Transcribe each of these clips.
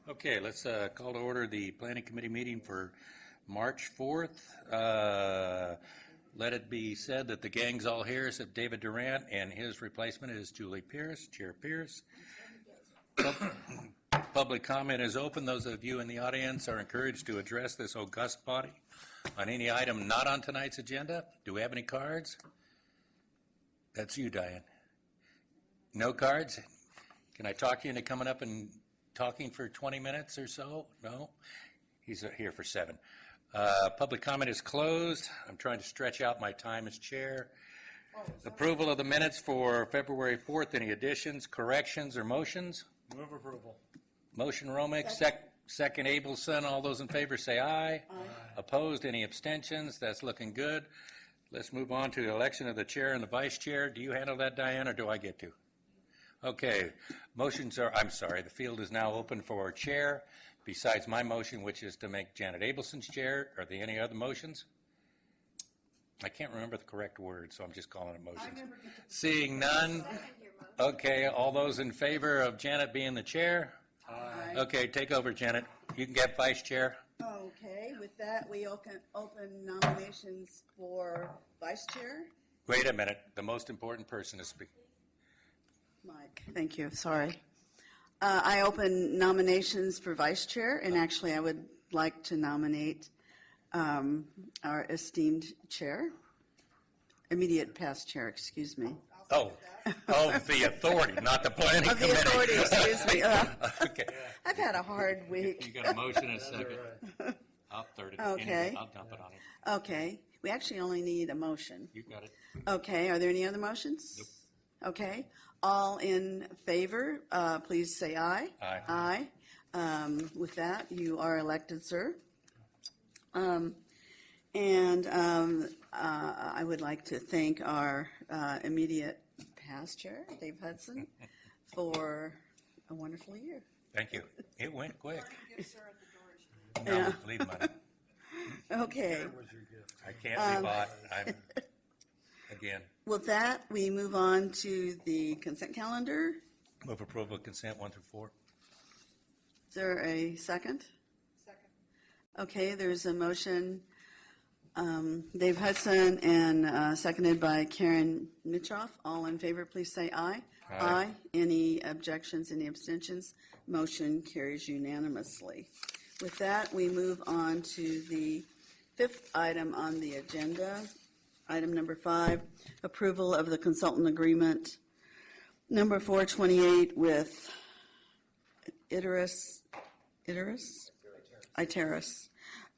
Okay, let's call to order the Planning Committee meeting for March 4th. Let it be said that the gang's all here except David Durant, and his replacement is Julie Pierce, Chair Pierce. Public comment is open. Those of you in the audience are encouraged to address this august body on any item not on tonight's agenda. Do we have any cards? That's you, Diane. No cards? Can I talk you into coming up and talking for 20 minutes or so? No? He's here for 7. Public comment is closed. I'm trying to stretch out my time as chair. Approval of the minutes for February 4th. Any additions, corrections, or motions? Move approval. Motion Romick, second Abelson. All those in favor say aye. Aye. Opposed? Any abstentions? That's looking good. Let's move on to the election of the chair and the vice chair. Do you handle that, Diane, or do I get to? Okay, motions are, I'm sorry, the field is now open for chair, besides my motion, which is to make Janet Abelson's chair. Are there any other motions? I can't remember the correct word, so I'm just calling it motions. Seeing none, okay, all those in favor of Janet being the chair? Aye. Okay, take over, Janet. You can get vice chair. Okay, with that, we open nominations for vice chair. Wait a minute, the most important person to speak. Mike, thank you, sorry. I open nominations for vice chair, and actually I would like to nominate our esteemed chair, immediate past chair, excuse me. Oh, the authority, not the planning Of the committee. authority, excuse me. Okay. I've had a hard week. You got a motion and a second. I'll third it. Okay. Anyway, I'll dump it on it. Okay, we actually only need a motion. You got it. Okay, are there any other motions? Nope. Okay, all in favor, please say aye. Aye. Aye. With that, you are elected, sir. I would like to thank our immediate past chair, Dave Hudson, for a wonderful year. Thank you. It went quick. Yeah. No, leave money. Okay, I can't be bought. I'm, again, with that, we move on to the consent calendar. move approval of consent 1 through 4. Is there a second? Second. Okay, there's a motion, Dave Hudson, and seconded by Karen Mitchoff. All in favor, please say aye. Aye. Any objections, any abstentions? Motion carries unanimously. With that, we move on to the 5th item on the agenda. Item number 5, approval of the consultant agreement number 428 with Iteris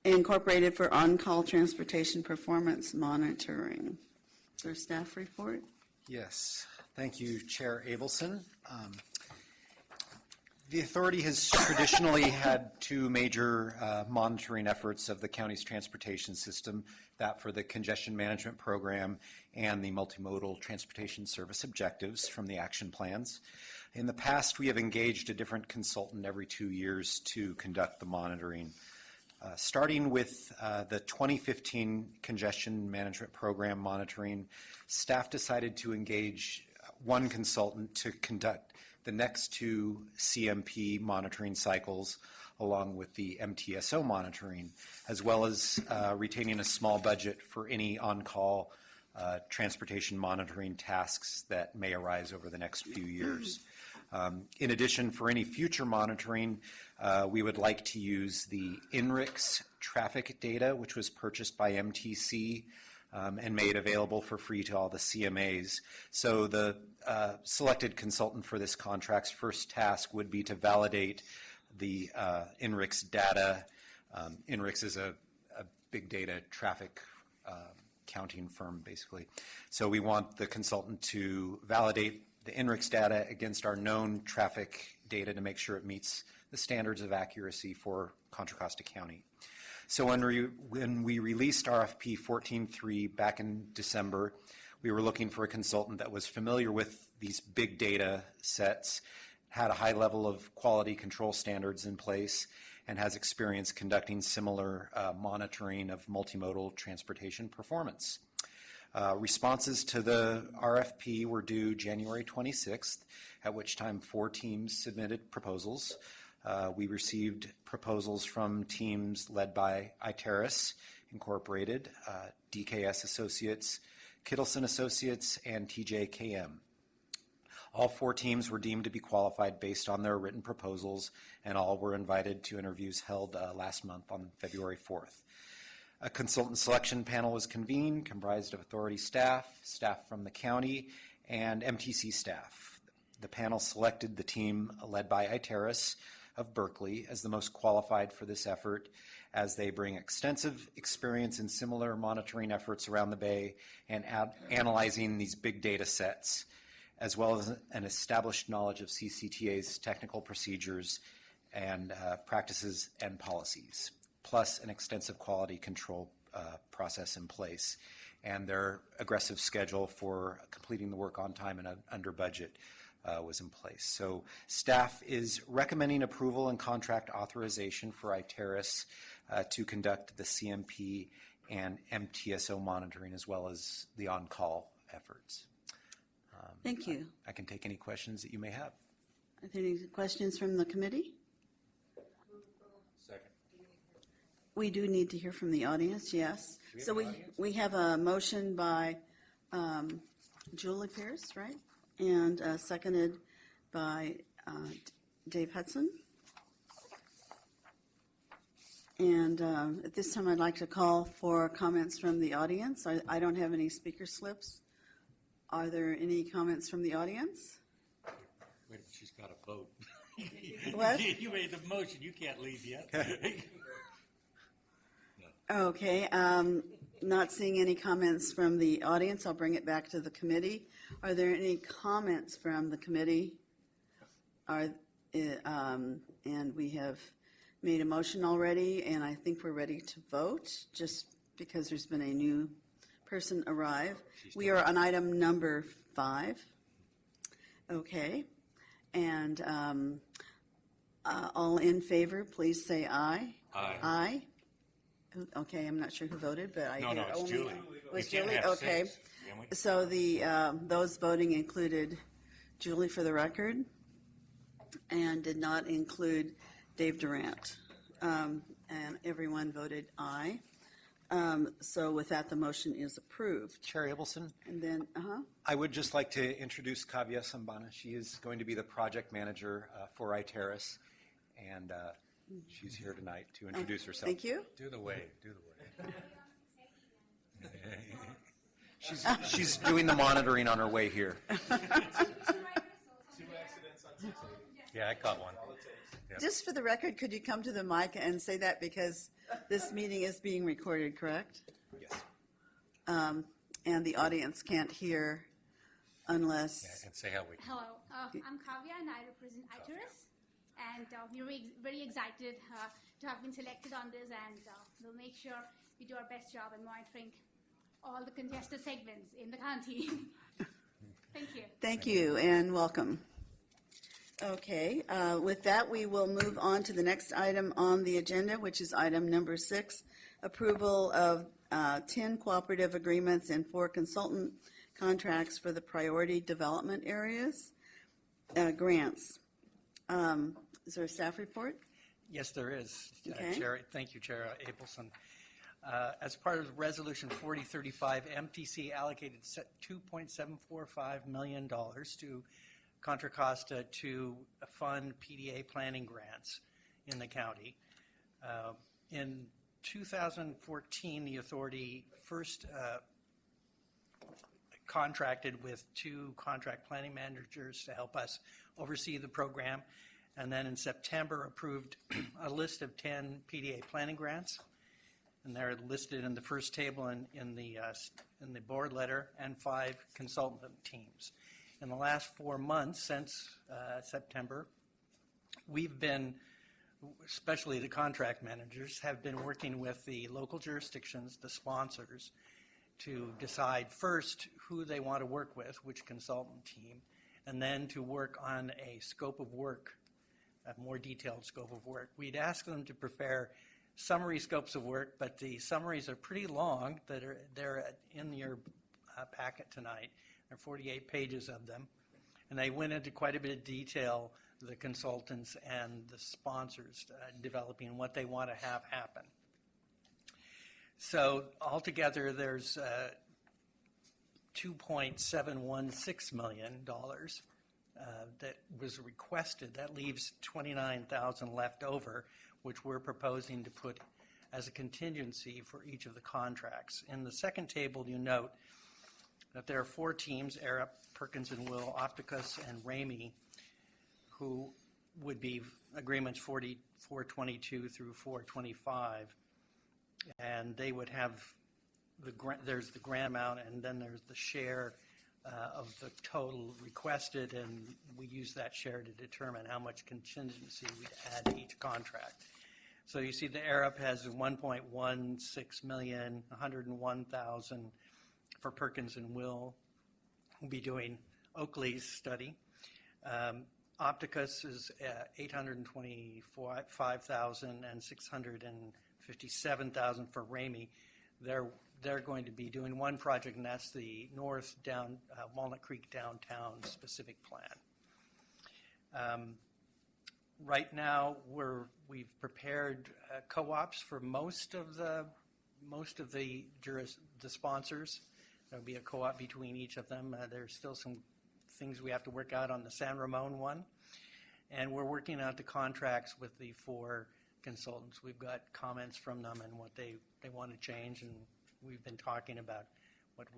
Incorporated for on-call transportation performance monitoring. Is there a staff report? Yes, thank you, Chair Abelson. The authority has traditionally had 2 major monitoring efforts of the county's transportation system, that for the congestion management program and the multimodal transportation service objectives from the action plans. In the past, we have engaged a different consultant every 2 years to conduct the monitoring. Starting with the 2015 congestion management program monitoring, staff decided to engage one consultant to conduct the next 2 CMP monitoring cycles along with the MTSO monitoring, as well as retaining a small budget for any on-call transportation monitoring tasks that may arise over the next few years. In addition, for any future monitoring, we would like to use the INRIX traffic data, which was purchased by MTC and made available for free to all the CMAs. So the selected consultant for this contract's first task would be to validate the INRIX data. INRIX is a big data traffic counting firm, basically. So we want the consultant to validate the INRIX data against our known traffic data to make sure it meets the standards of accuracy for Contra Costa County. So when we released RFP 14.3 back in December, we were looking for a consultant that was familiar with these big data sets, had a high level of quality control standards in place, and has experience conducting similar monitoring of multimodal transportation performance. Responses to the RFP were due January 26th, at which time 4 teams submitted proposals. We received proposals from teams led by Iteris Incorporated, DKS Associates, Kittleson Associates, and TJKM. All 4 teams were deemed to be qualified based on their written proposals, and all were invited to interviews held last month on February 4th. A consultant selection panel was convened, comprised of authority staff, staff from the county, and MTC staff. The panel selected the team led by Iteris of Berkeley as the most qualified for this effort, as they bring extensive experience in similar monitoring efforts around the Bay and analyzing these big data sets, as well as an established knowledge of CCTA's technical procedures and practices and policies, plus an extensive quality control process in place, and their aggressive schedule for completing the work on time and under budget was in place. So staff is recommending approval and contract authorization for Iteris to conduct the CMP and MTSO monitoring, as well as the on-call efforts. Thank you. I can take any questions that you may have. Are there any questions from the committee? Second. We do need to hear from the audience, yes. So we have a motion by Julie Pierce, right? And seconded by Dave Hudson. And at this time, I'd like to call for comments from the audience. I don't have any speaker slips. Are there any comments from the audience? Wait, she's got to vote. What? You made the motion. You can't leave yet. Okay, not seeing any comments from the audience, I'll bring it back to the committee. Are there any comments from the committee? And we have made a motion already, and I think we're ready to vote, just because there's been a new person arrive. We are on item number 5. Okay, and all in favor, please say aye. Aye. Aye. Okay, I'm not sure who voted, but I No, hear no, it's only. Julie. Was We can't Julie? have Okay. 6, can we? So those voting included Julie for the record, and did not include Dave Durant. And everyone voted aye. So with that, the motion is approved. Chair Abelson, And then, I would just like to introduce Kavya Sambana. She is going to be the project manager for Iteris, and she's here tonight to introduce herself. thank you. Do the wave. Do the wave. She's doing the monitoring on her way here. Yeah, I caught one. Just for the record, could you come to the mic and say that, because this meeting is being recorded, correct? Yes. And the audience can't hear unless, And say how we. Hello, I'm Kavya and I represent Iteris, and we're very excited to have been selected on this, and we'll make sure we do our best job in monitoring all the congested segments in the county. Thank you. thank you and welcome. Okay, with that, we will move on to the next item on the agenda, which is item number 6, approval of 10 cooperative agreements and 4 consultant contracts for the priority development areas, grants. Is there a staff report? Yes, there is. Okay. Thank you, Chair Abelson. As part of Resolution 4035, MTC allocated $2.745 million to Contra Costa to fund PDA planning grants in the county. In 2014, the authority first contracted with 2 contract planning managers to help us oversee the program, and then in September approved a list of 10 PDA planning grants, and they're listed in the first table in the board letter, and 5 consultant teams. In the last 4 months since September, we've been, especially the contract managers, have been working with the local jurisdictions, the sponsors, to decide first who they want to work with, which consultant team, and then to work on a scope of work, a more detailed scope of work. We'd ask them to prepare summary scopes of work, but the summaries are pretty long. They're in your packet tonight. There are 48 pages of them, and they went into quite a bit of detail the consultants and the sponsors developing what they want to have happen. So altogether, there's $2.716 million that was requested. That leaves $29,000 left over, which we're proposing to put as a contingency for each of the contracts. In the second table, you note that there are 4 teams, Arup, Perkins and Will, Opticus, and Ramey, who would be agreements 422 through 425, and they would have there's the grant amount, and then there's the share of the total requested, and we use that share to determine how much contingency we'd add to each contract. So you see the Arup has 1.16 million, 101,000 for Perkins and Will. We'll be doing Oakley's study. Opticus is 825,000 and 657,000 for Ramey. They're going to be doing one project, and that's the North Walnut Creek downtown specific plan. Right now, we've prepared co-ops for most of the sponsors. There'll be a co-op between each of them. There's still some things we have to work out on the San Ramon one, and we're working out the contracts with the 4 consultants. We've got comments from them and what they want to change, and we've been talking about what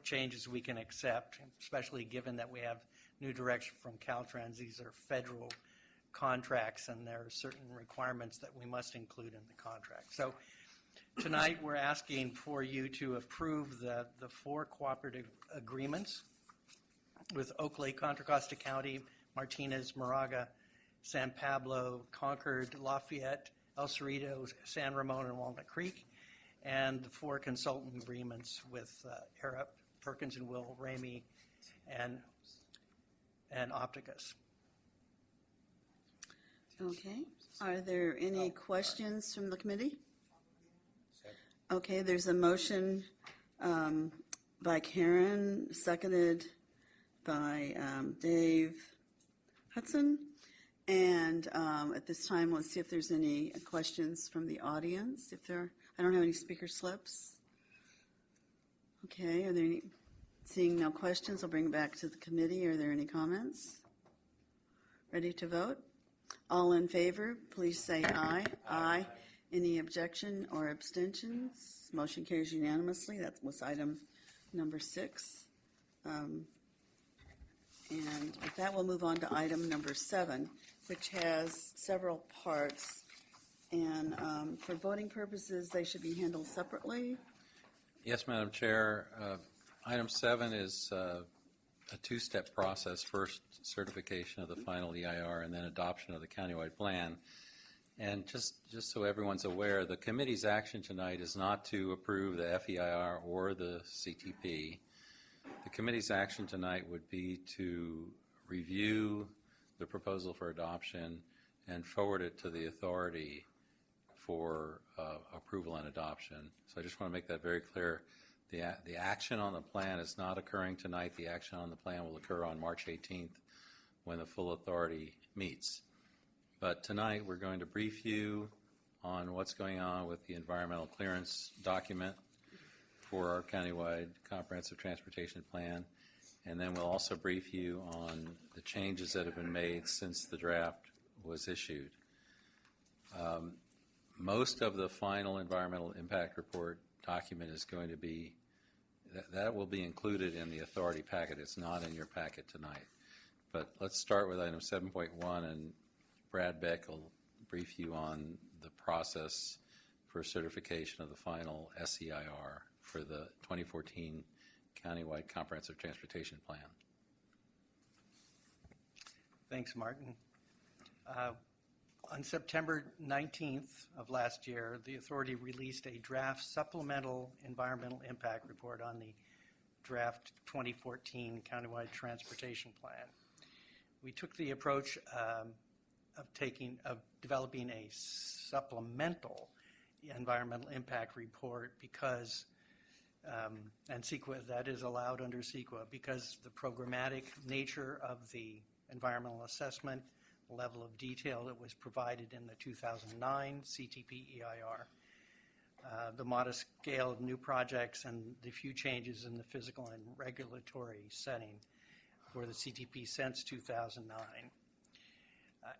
changes we can accept, especially given that we have new direction from Caltrans. These are federal contracts, and there are certain requirements that we must include in the contract. So tonight we're asking for you to approve the 4 cooperative agreements with Oakley, Contra Costa County, Martinez, Moraga, San Pablo, Concord, Lafayette, El Cerrito, San Ramon, and Walnut Creek, and the 4 consultant agreements with Arup, Perkins and Will, Ramey, and Opticus. Okay. Are there any questions from the committee? Okay, there's a motion by Karen, seconded by Dave Hudson. And at this time, let's see if there's any questions from the audience. I don't have any speaker slips. Okay, are there any? Seeing no questions, I'll bring it back to the committee. Are there any comments? Ready to vote? All in favor, please say aye. Aye. Any objection or abstentions? Motion carries unanimously. That was item number 6. And with that, we'll move on to item number 7, which has several parts. And for voting purposes, they should be handled separately. Yes, Madam Chair. Item 7 is a 2-step process. First, certification of the final EIR, and then adoption of the countywide plan. And just so everyone's aware, the committee's action tonight is not to approve the FEIR or the CTP. The committee's action tonight would be to review the proposal for adoption and forward it to the authority for approval and adoption. So I just want to make that very clear. The action on the plan is not occurring tonight. The action on the plan will occur on March 18th when the full authority meets. But tonight we're going to brief you on what's going on with the environmental clearance document for our countywide comprehensive transportation plan. And then we'll also brief you on the changes that have been made since the draft was issued. Most of the final environmental impact report document is going to be, that will be included in the authority packet. It's not in your packet tonight. But let's start with item 7.1, and Brad Beck will brief you on the process for certification of the final SEIR for the 2014 countywide comprehensive transportation plan. Thanks, Martin. On September 19th of last year, the authority released a draft supplemental environmental impact report on the draft 2014 countywide transportation plan. We took the approach of developing a supplemental environmental impact report because, and CEQA, that is allowed under CEQA, because the programmatic nature of the environmental assessment, the level of detail that was provided in the 2009 CTP EIR, the modest scale of new projects, and the few changes in the physical and regulatory setting for the CTP since 2009.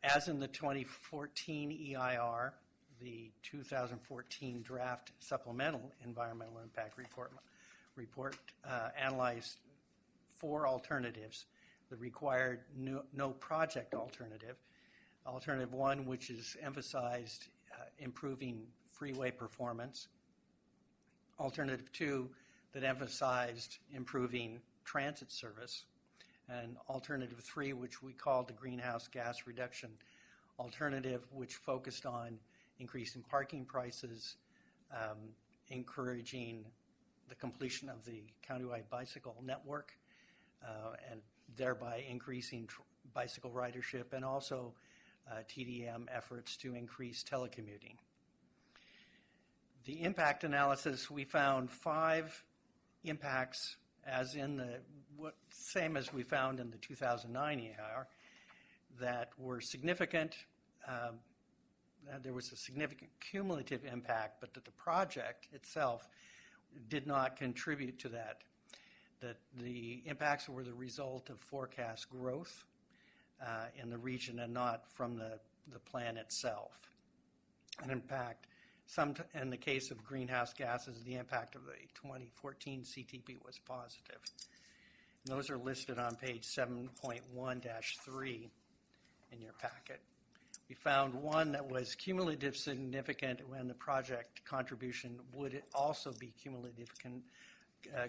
As in the 2014 EIR, the 2014 draft supplemental environmental impact report analyzed 4 alternatives. The required no project alternative. Alternative 1, which is emphasized improving freeway performance. Alternative 2, that emphasized improving transit service. And alternative 3, which we called the greenhouse gas reduction alternative, which focused on increasing parking prices, encouraging the completion of the countywide bicycle network, and thereby increasing bicycle ridership, and also TDM efforts to increase telecommuting. The impact analysis, we found 5 impacts as in the same as we found in the 2009 EIR that were significant. There was a significant cumulative impact, but that the project itself did not contribute to that. That the impacts were the result of forecast growth in the region and not from the plan itself. And in fact, in the case of greenhouse gases, the impact of the 2014 CTP was positive. And those are listed on page 7.1-3 in your packet. We found one that was cumulative significant when the project contribution would also be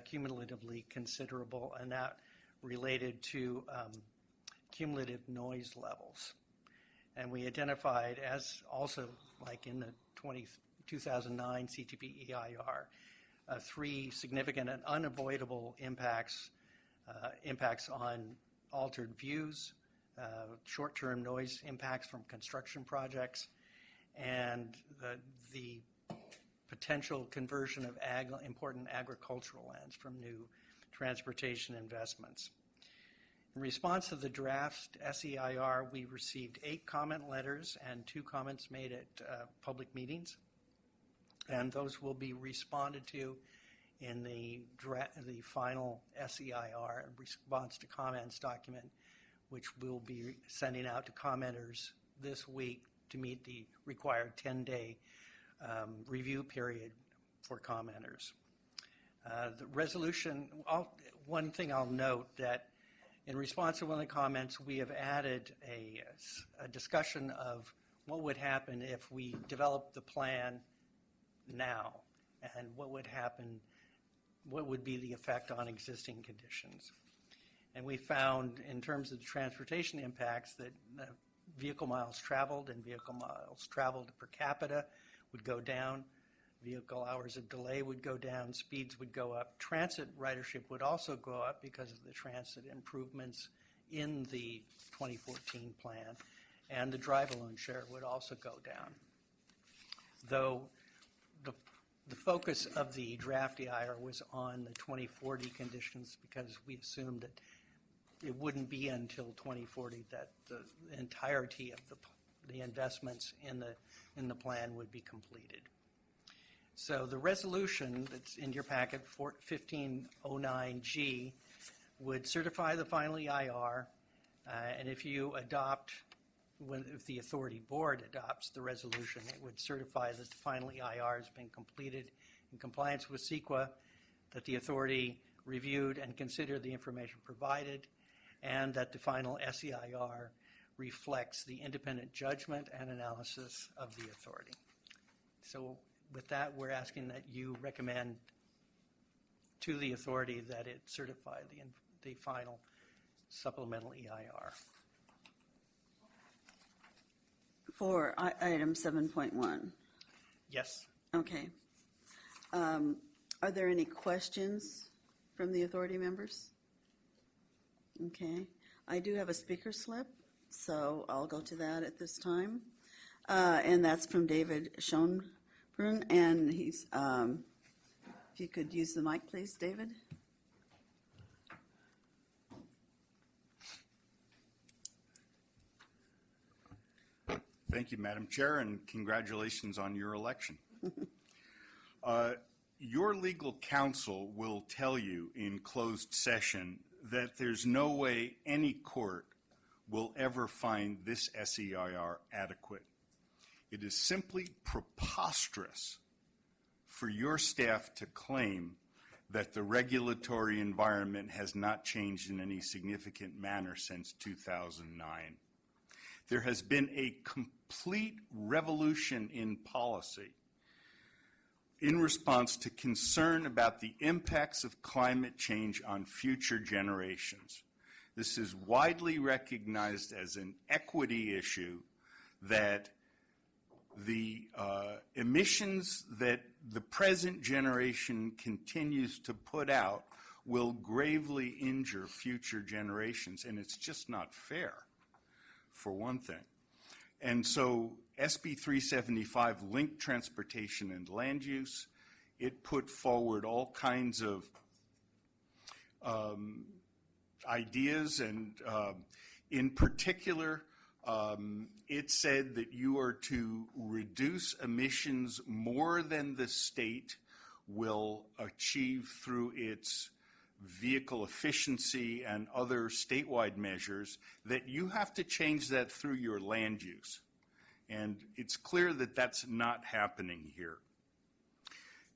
cumulatively considerable, and that related to cumulative noise levels. And we identified, as also like in the 2009 CTP EIR, 3 significant and unavoidable impacts on altered views, short-term noise impacts from construction projects, and the potential conversion of important agricultural lands from new transportation investments. In response to the draft SEIR, we received 8 comment letters and 2 comments made at public meetings, and those will be responded to in the final SEIR response to comments document, which we'll be sending out to commenters this week to meet the required 10-day review period for commenters. The resolution, one thing I'll note that in response to one of the comments, we have added a discussion of what would happen if we developed the plan now, and what would be the effect on existing conditions. And we found, in terms of the transportation impacts, that vehicle miles traveled and vehicle miles traveled per capita would go down, vehicle hours of delay would go down, speeds would go up, transit ridership would also go up because of the transit improvements in the 2014 plan, and the drive-alone share would also go down. Though the focus of the draft EIR was on the 2040 conditions, because we assumed that it wouldn't be until 2040 that the entirety of the investments in the plan would be completed. So the resolution that's in your packet, 1509G, would certify the final EIR, and if you adopt, if the authority board adopts the resolution, it would certify that the final EIR has been completed in compliance with CEQA, that the authority reviewed and considered the information provided, and that the final SEIR reflects the independent judgment and analysis of the authority. So with that, we're asking that you recommend to the authority that it certify the final supplemental EIR. For item 7.1. Yes. Okay. Are there any questions from the authority members? Okay. I do have a speaker slip, so I'll go to that at this time. And that's from David Schonbrun, and he's, if you could use the mic, please, David. Thank you, Madam Chair, and congratulations on your election. Your legal counsel will tell you in closed session that there's no way any court will ever find this SEIR adequate. It is simply preposterous for your staff to claim that the regulatory environment has not changed in any significant manner since 2009. There has been a complete revolution in policy in response to concern about the impacts of climate change on future generations. This is widely recognized as an equity issue that the emissions that the present generation continues to put out will gravely injure future generations, and it's just not fair, for one thing. And so SB 375 linked transportation and land use. It put forward all kinds of ideas, and in particular, it said that you are to reduce emissions more than the state will achieve through its vehicle efficiency and other statewide measures, that you have to change that through your land use. And it's clear that that's not happening here.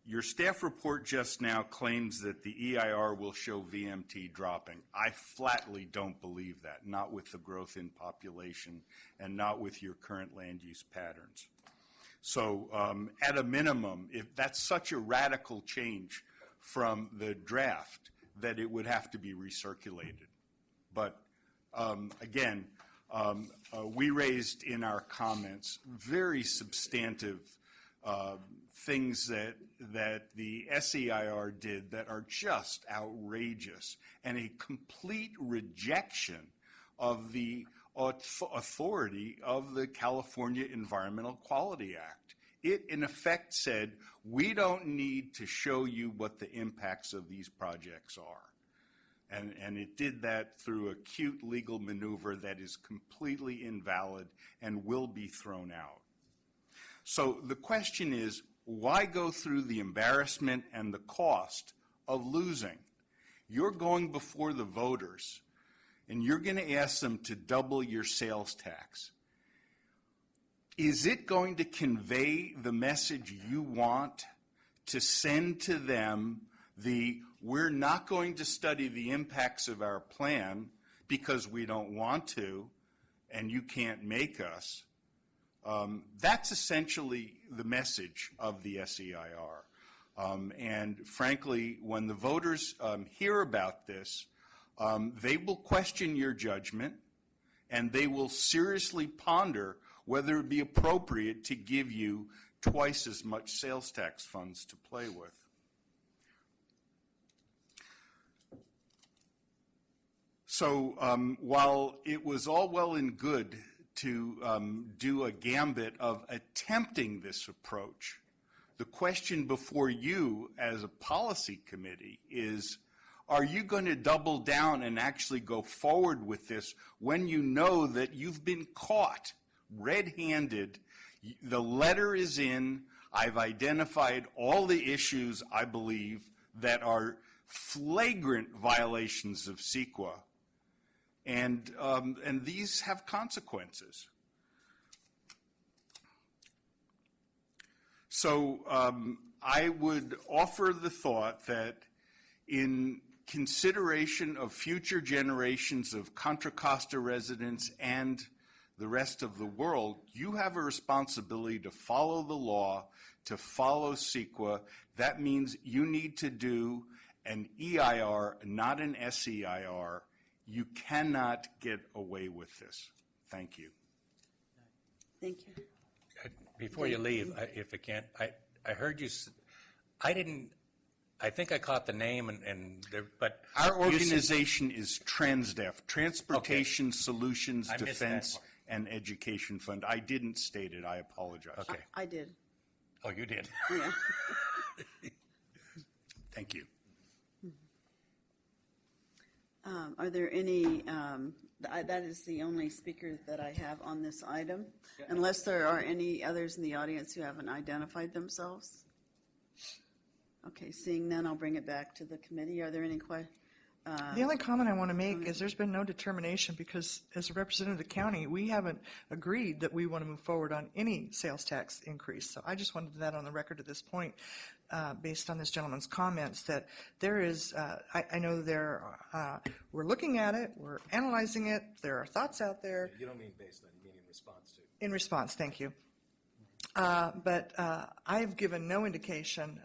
Your staff report just now claims that the EIR will show VMT dropping. I flatly don't believe that, not with the growth in population and not with your current land use patterns. So at a minimum, if that's such a radical change from the draft, that it would have to be recirculated. But again, we raised in our comments very substantive things that the SEIR did that are just outrageous, and a complete rejection of the authority of the California Environmental Quality Act. It, in effect, said, we don't need to show you what the impacts of these projects are. And it did that through a cute legal maneuver that is completely invalid and will be thrown out. So the question is, why go through the embarrassment and the cost of losing? You're going before the voters, and you're going to ask them to double your sales tax. Is it going to convey the message you want to send to them, we're not going to study the impacts of our plan because we don't want to, and you can't make us? That's essentially the message of the SEIR. And frankly, when the voters hear about this, they will question your judgment, and they will seriously ponder whether it would be appropriate to give you twice as much sales tax funds to play with. So while it was all well and good to do a gambit of attempting this approach, the question before you as a policy committee is, are you going to double down and actually go forward with this when you know that you've been caught red-handed? The letter is in. I've identified all the issues, I believe, that are flagrant violations of CEQA. And these have consequences. So I would offer the thought that in consideration of future generations of Contra Costa residents and the rest of the world, you have a responsibility to follow the law, to follow CEQA. That means you need to do an EIR, not an SEIR. You cannot get away with this. Thank you. Thank you. Before you leave, if I can, I heard you, I think I caught the name, but. Our organization is TransDef, Transportation Solutions I missed that Defense part. and Education Fund. I didn't state it, I apologize. Okay. I did. Oh, you did. Yeah. Thank you. Are there any That is the only speaker that I have on this item, unless there are any others in the audience who haven't identified themselves. Okay, seeing none, I'll bring it back to the committee. Are there any questions? The only comment I want to make is there's been no determination because as a representative of the county, we haven't agreed that we want to move forward on any sales tax increase. So I just wanted that on the record at this point, based on this gentleman's comments, that there is, I know we're looking at it, we're analyzing it, there are thoughts out there. You don't mean based on, you mean in response to. In response, thank you. But I have given no indication,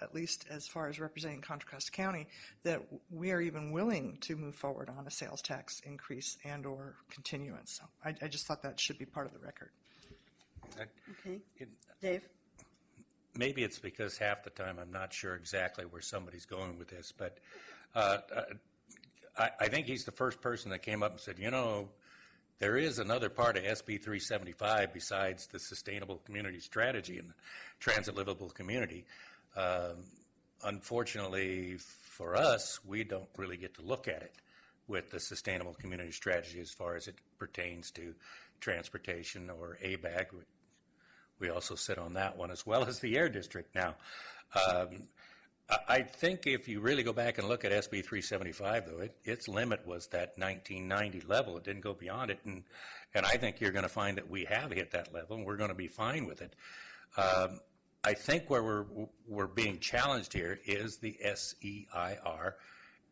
at least as far as representing Contra Costa County, that we are even willing to move forward on a sales tax increase and or continuance. So I just thought that should be part of the record. Okay, Dave? Maybe it's because half the time I'm not sure exactly where somebody's going with this, but I think he's the first person that came up and said, there is another part of SB 375 besides the Sustainable Community Strategy and the Transit Livable Community. Unfortunately for us, we don't really get to look at it with the Sustainable Community Strategy as far as it pertains to transportation or ABAG. We also sit on that one as well as the Air District now. I think if you really go back and look at SB 375, though, its limit was that 1990 level. It didn't go beyond it, and I think you're going to find that we have hit that level, and we're going to be fine with it. I think where we're being challenged here is the SEIR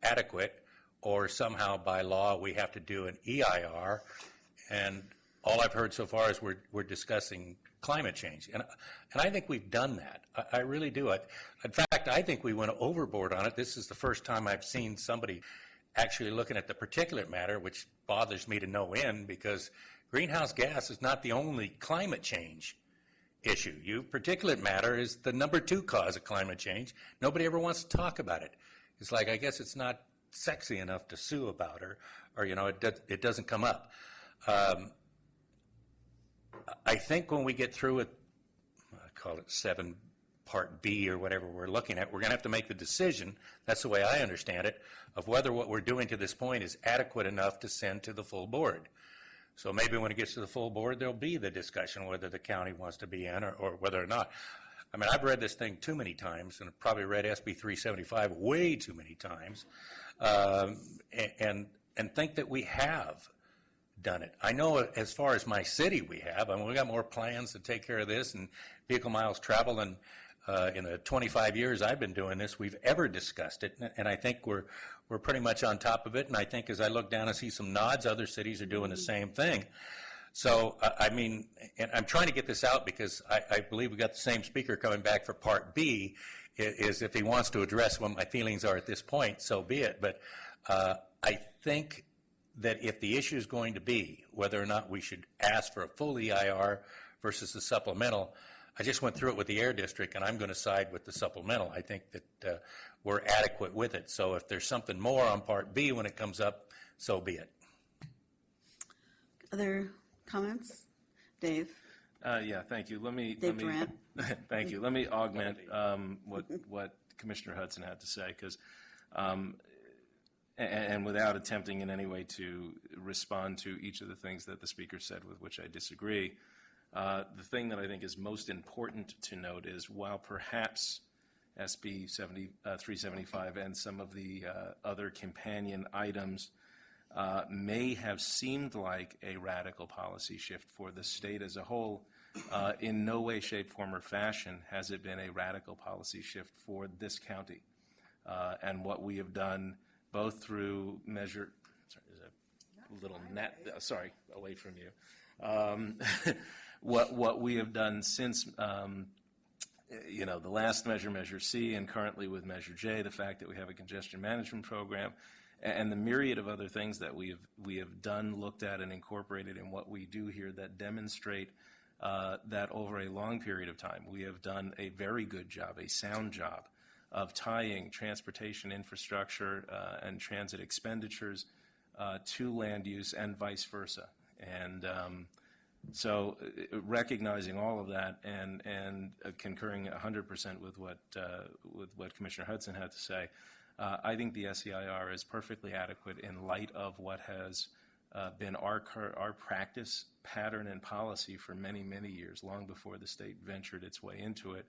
adequate, or somehow by law we have to do an EIR, and all I've heard so far is we're discussing climate change, and I think we've done that. I really do. In fact, I think we went overboard on it. This is the first time I've seen somebody actually looking at the particulate matter, which bothers me to no end because greenhouse gas is not the only climate change issue. Particulate matter is the number 2 cause of climate change. Nobody ever wants to talk about it. It's like, I guess it's not sexy enough to sue about, or it doesn't come up. I think when we get through with, I call it 7 Part B or whatever we're looking at, we're going to have to make the decision, that's the way I understand it, of whether what we're doing to this point is adequate enough to send to the full board. So maybe when it gets to the full board, there'll be the discussion whether the county wants to be in or whether or not. I mean, I've read this thing too many times, and I've probably read SB 375 way too many times, and think that we have done it. I know as far as my city we have. I mean, we got more plans to take care of this and vehicle miles traveled than in the 25 years I've been doing this we've ever discussed it, and I think we're pretty much on top of it, and I think as I look down and see some nods, other cities are doing the same thing. So, I mean, and I'm trying to get this out because I believe we got the same speaker coming back for Part B, is if he wants to address what my feelings are at this point, so be it. But I think that if the issue is going to be whether or not we should ask for a full EIR versus a supplemental, I just went through it with the Air District, and I'm going to side with the supplemental. I think that we're adequate with it. So if there's something more on Part B when it comes up, so be it. Other comments? Dave? Yeah, thank you. Dave Durant? Thank you. Let me augment what Commissioner Hudson had to say, because and without attempting in any way to respond to each of the things that the speaker said with which I disagree, the thing that I think is most important to note is while perhaps SB 375 and some of the other companion items may have seemed like a radical policy shift for the state as a whole, in no way, shape, form, or fashion has it been a radical policy shift for this county. And what we have done both through measure, sorry, there's a little net, sorry, away from you. What we have done since, the last measure, Measure C, and currently with Measure J, the fact that we have a congestion management program, and the myriad of other things that we have done, looked at, and incorporated in what we do here that demonstrate that over a long period of time, we have done a very good job, a sound job, of tying transportation infrastructure and transit expenditures to land use and vice versa. And so recognizing all of that and concurring 100% with what Commissioner Hudson had to say, I think the SEIR is perfectly adequate in light of what has been our practice, pattern, and policy for many, many years, long before the state ventured its way into it,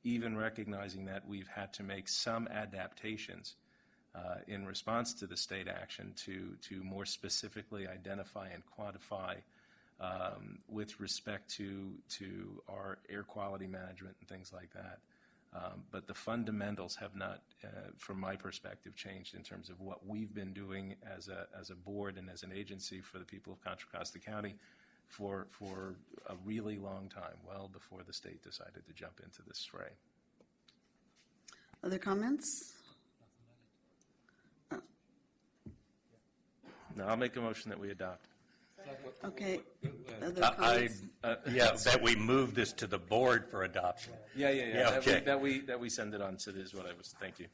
even recognizing that we've had to make some adaptations in response to the state action to more specifically identify and quantify with respect to our air quality management and things like that. But the fundamentals have not, from my perspective, changed in terms of what we've been doing as a board and as an agency for the people of Contra Costa County for a really long time, well before the state decided to jump into this fray. Other comments? Now, I'll make a motion that we adopt. Okay. Other I, comments? that we move this to the board for adoption. Yeah. Yeah, okay. That we send it on to is what I was, thank you.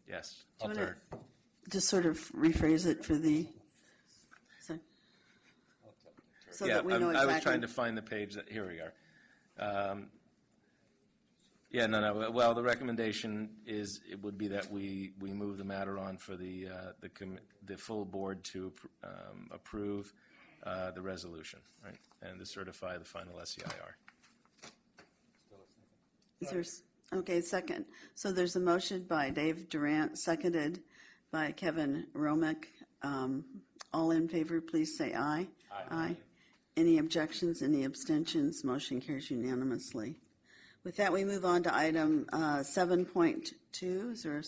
Yes. I'll Do you third. wanna just sort of rephrase it for the, so Yeah, that we know I was trying exactly. to find the page that, here we are. Yeah, no, well, the recommendation is, it would be that we move the matter on for the full board to approve the resolution, right, and to certify the final SEIR. Is there, okay, second. So there's a motion by Dave Durant, seconded by Kevin Romick. All in favor, please say aye. Aye. Any objections, any abstentions? Motion carries unanimously. With that, we move on to item 7.2. Is there a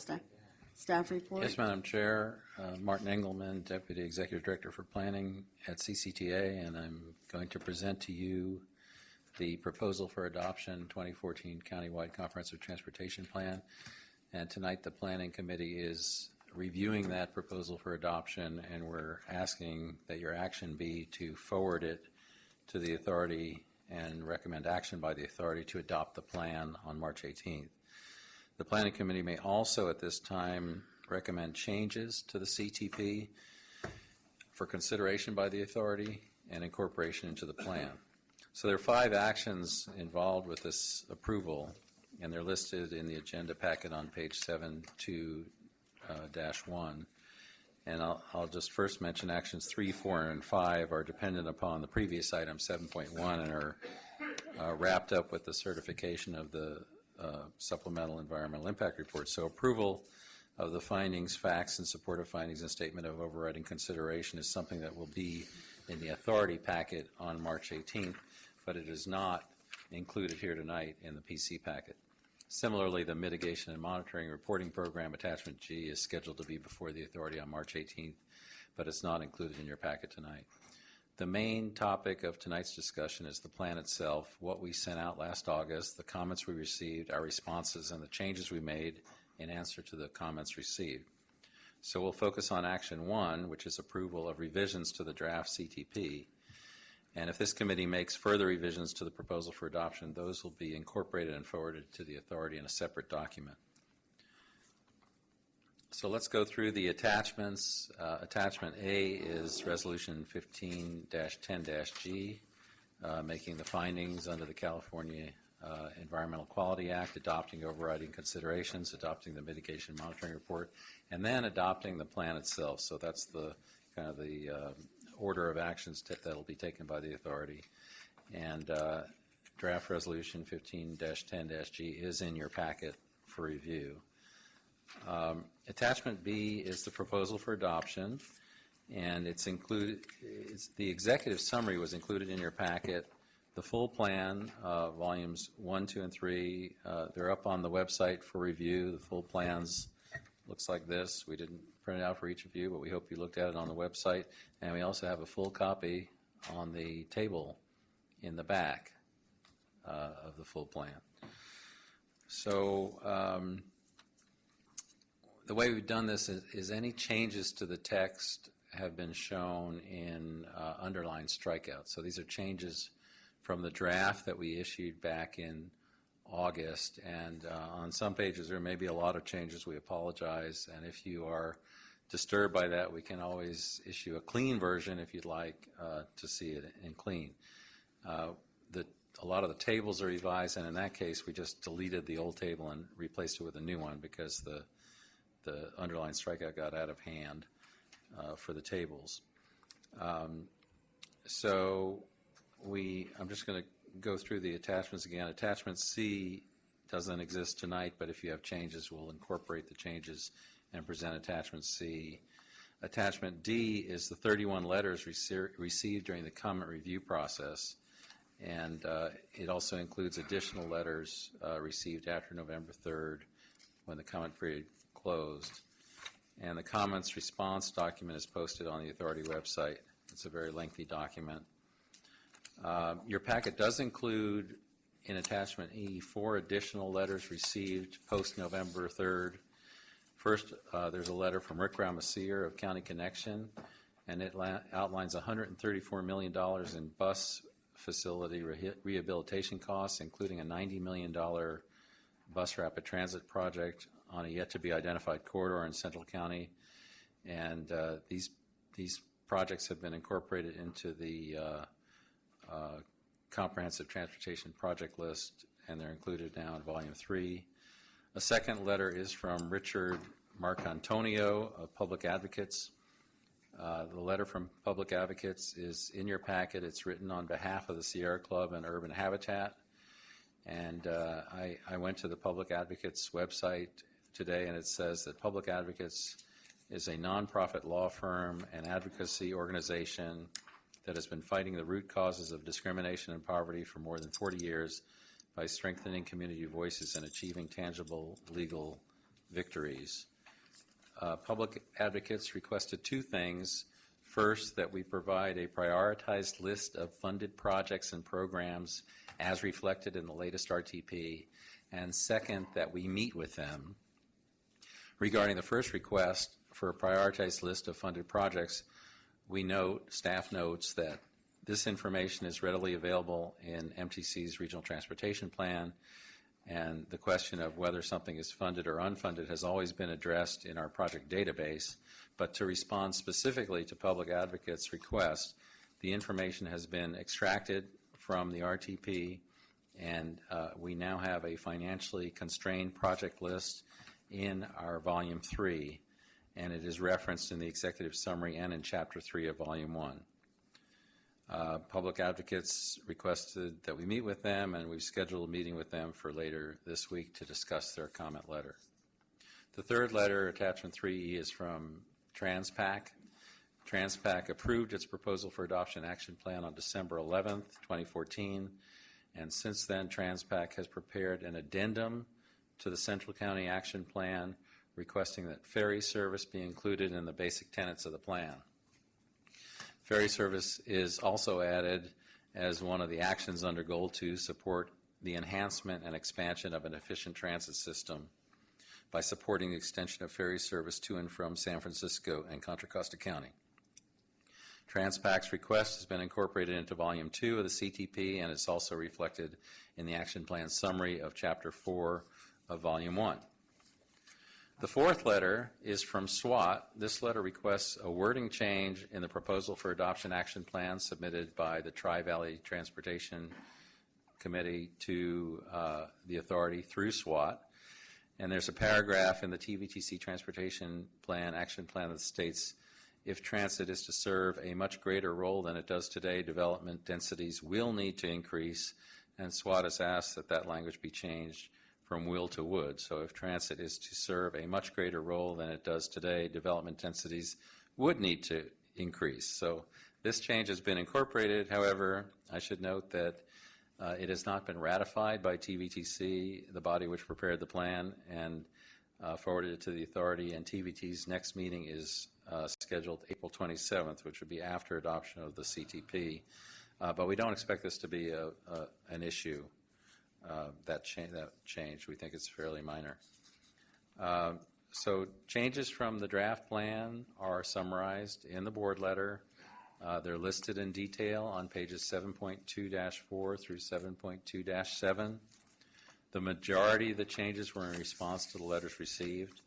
staff report? Yes, Madam Chair. Martin Engelman, Deputy Executive Director for Planning at CCTA, and I'm going to present to you the proposal for adoption 2014 Countywide Comprehensive Transportation Plan. And tonight the Planning Committee is reviewing that proposal for adoption, and we're asking that your action be to forward it to the authority and recommend action by the authority to adopt the plan on March 18th. The Planning Committee may also at this time recommend changes to the CTP for consideration by the authority and incorporation into the plan. So there are 5 actions involved with this approval, and they're listed in the agenda packet on page 7.2-1. And I'll just first mention actions 3, 4, and 5 are dependent upon the previous item 7.1 and are wrapped up with the certification of the supplemental environmental impact report. So approval of the findings, facts, and supportive findings and statement of overriding consideration is something that will be in the authority packet on March 18th, but it is not included here tonight in the PC packet. Similarly, the mitigation and monitoring reporting program, attachment G, is scheduled to be before the authority on March 18th, but it's not included in your packet tonight. The main topic of tonight's discussion is the plan itself, what we sent out last August, the comments we received, our responses, and the changes we made in answer to the comments received. So we'll focus on action 1, which is approval of revisions to the draft CTP. And if this committee makes further revisions to the proposal for adoption, those will be incorporated and forwarded to the authority in a separate document. So let's go through the attachments. Attachment A is Resolution 15-10-G, making the findings under the California Environmental Quality Act, adopting overriding considerations, adopting the mitigation monitoring report, and then adopting the plan itself. So that's the kind of the order of actions that will be taken by the authority. And draft resolution 15-10-G is in your packet for review. Attachment B is the proposal for adoption, and it's included. The executive summary was included in your packet. The full plan, volumes 1, 2, and 3, they're up on the website for review. The full plans looks like this. We didn't print it out for each of you, but we hope you looked at it on the website. And we also have a full copy on the table in the back of the full plan. So the way we've done this is any changes to the text have been shown in underlined strikeouts. So these are changes from the draft that we issued back in August, and on some pages there may be a lot of changes. We apologize, and if you are disturbed by that, we can always issue a clean version if you'd like to see it in clean. A lot of the tables are revised, and in that case we just deleted the old table and replaced it with a new one because the underlined strikeout got out of hand for the tables. So I'm just going to go through the attachments again. Attachment C doesn't exist tonight, but if you have changes, we'll incorporate the changes and present attachment C. Attachment D is the 31 letters received during the comment review process, and it also includes additional letters received after November 3rd when the comment period closed. And the comments response document is posted on the authority website. It's a very lengthy document. Your packet does include, in attachment E, 4 additional letters received post-November 3rd. First, there's a letter from Rick Ramasier of County Connection, and it outlines $134 million in bus facility rehabilitation costs, including a $90 million bus rapid transit project on a yet-to-be-identified corridor in Central County. And these projects have been incorporated into the Comprehensive Transportation Project List, and they're included now in Volume 3. A second letter is from Richard Marcantonio of Public Advocates. The letter from Public Advocates is in your packet. It's written on behalf of the Sierra Club and Urban Habitat. And I went to the Public Advocates website today, and it says that Public Advocates is a nonprofit law firm and advocacy organization that has been fighting the root causes of discrimination and poverty for more than 40 years by strengthening community voices and achieving tangible legal victories. Public Advocates requested 2 things. First, that we provide a prioritized list of funded projects and programs as reflected in the latest RTP, and second, that we meet with them. Regarding the first request for a prioritized list of funded projects, staff notes that this information is readily available in MTC's Regional Transportation Plan, and the question of whether something is funded or unfunded has always been addressed in our project database. But to respond specifically to Public Advocates' request, the information has been extracted from the RTP, and we now have a financially constrained project list in our Volume 3, and it is referenced in the executive summary and in Chapter 3 of Volume 1. Public Advocates requested that we meet with them, and we've scheduled a meeting with them for later this week to discuss their comment letter. The third letter, Attachment 3E, is from TransPac. TransPac approved its proposal for adoption action plan on December 11th, 2014, and since then TransPac has prepared an addendum to the Central County Action Plan requesting that ferry service be included in the basic tenets of the plan. Ferry service is also added as one of the actions under Goal 2 support the enhancement and expansion of an efficient transit system by supporting the extension of ferry service to and from San Francisco and Contra Costa County. TransPac's request has been incorporated into Volume 2 of the CTP, and it's also reflected in the action plan summary of Chapter 4 of Volume 1. The fourth letter is from SWAT. This letter requests a wording change in the proposal for adoption action plan submitted by the Tri-Valley Transportation Committee to the authority through SWAT. And there's a paragraph in the TVTC Transportation Plan, Action Plan, that states, if transit is to serve a much greater role than it does today, development densities will need to increase, and SWAT has asked that that language be changed from will to would. So if transit is to serve a much greater role than it does today, development densities would need to increase. So this change has been incorporated. However, I should note that it has not been ratified by TVTC, the body which prepared the plan, and forwarded it to the authority, and TVT's next meeting is scheduled April 27th, which would be after adoption of the CTP. But we don't expect this to be an issue, that change. We think it's fairly minor. So changes from the draft plan are summarized in the board letter. They're listed in detail on pages 7.2-4 through 7.2-7. The majority of the changes were in response to the letters received.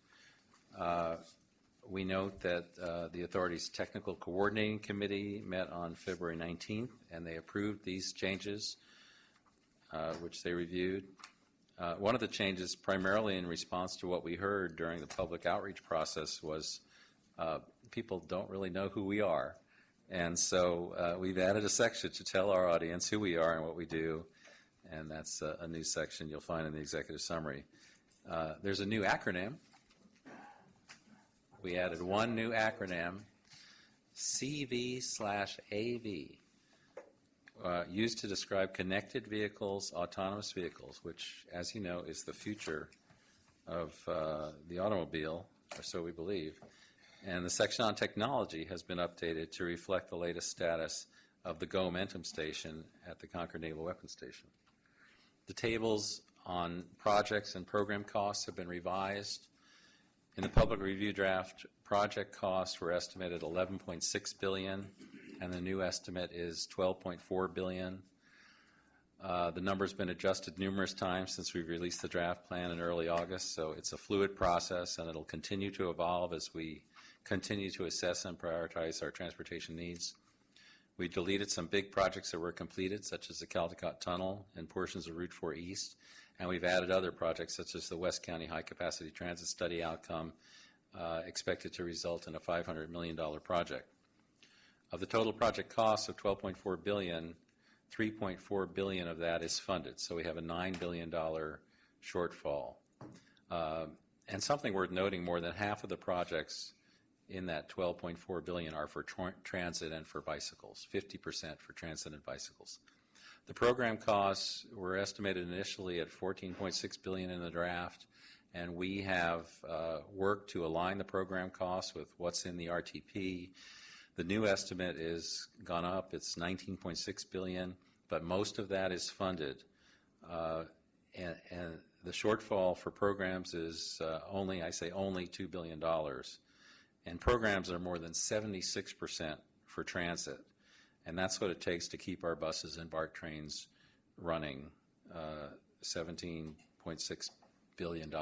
We note that the authority's technical coordinating committee met on February 19th, and they approved these changes, which they reviewed. One of the changes, primarily in response to what we heard during the public outreach process, was people don't really know who we are. And so we've added a section to tell our audience who we are and what we do, and that's a new section you'll find in the executive summary. There's a new acronym. We added one new acronym, CV/AV, used to describe connected vehicles, autonomous vehicles, which, as you know, is the future of the automobile, or so we believe. And the section on technology has been updated to reflect the latest status of the GO-Momentum station at the Concord Naval Weapons Station. The tables on projects and program costs have been revised. In the public review draft, project costs were estimated $11.6 billion, and the new estimate is $12.4 billion. The number's been adjusted numerous times since we released the draft plan in early August, so it's a fluid process, and it'll continue to evolve as we continue to assess and prioritize our transportation needs. We deleted some big projects that were completed, such as the Caldecott Tunnel and portions of Route 4 East, and we've added other projects, such as the West County High Capacity Transit Study outcome, expected to result in a $500 million project. Of the total project cost of $12.4 billion, $3.4 billion of that is funded, so we have a $9 billion shortfall. And something worth noting, more than half of the projects in that $12.4 billion are for transit and for bicycles, 50% for transit and bicycles. The program costs were estimated initially at $14.6 billion in the draft, and we have worked to align the program costs with what's in the RTP. The new estimate is gone up. It's $19.6 billion, but most of that is funded. And the shortfall for programs is only $2 billion. And programs are more than 76% for transit. And that's what it takes to keep our buses and BART trains running, $17.6 billion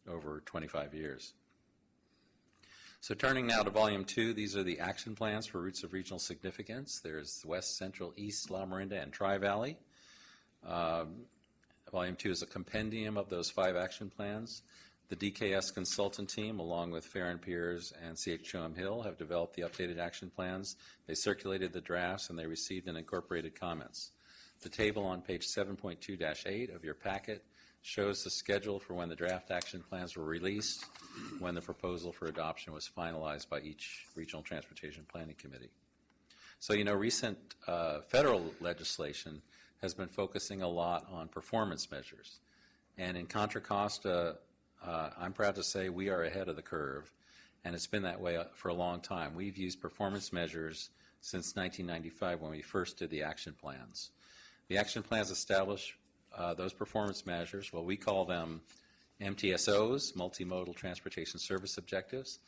over 25 years. So turning now to Volume 2, these are the action plans for routes of regional significance. There's West, Central, East, La Miranda, and Tri-Valley. Volume 2 is a compendium of those 5 action plans. The DKS consultant team, along with Farron Piers and C.H. Choem Hill, have developed the updated action plans. They circulated the drafts, and they received and incorporated comments. The table on page 7.2-8 of your packet shows the schedule for when the draft action plans were released, when the proposal for adoption was finalized by each Regional Transportation Planning Committee. So, recent federal legislation has been focusing a lot on performance measures. And in Contra Costa, I'm proud to say we are ahead of the curve, and it's been that way for a long time. We've used performance measures since 1995 when we first did the action plans. The action plans establish those performance measures. Well, we call them MTSOs, Multimodal Transportation Service Objectives.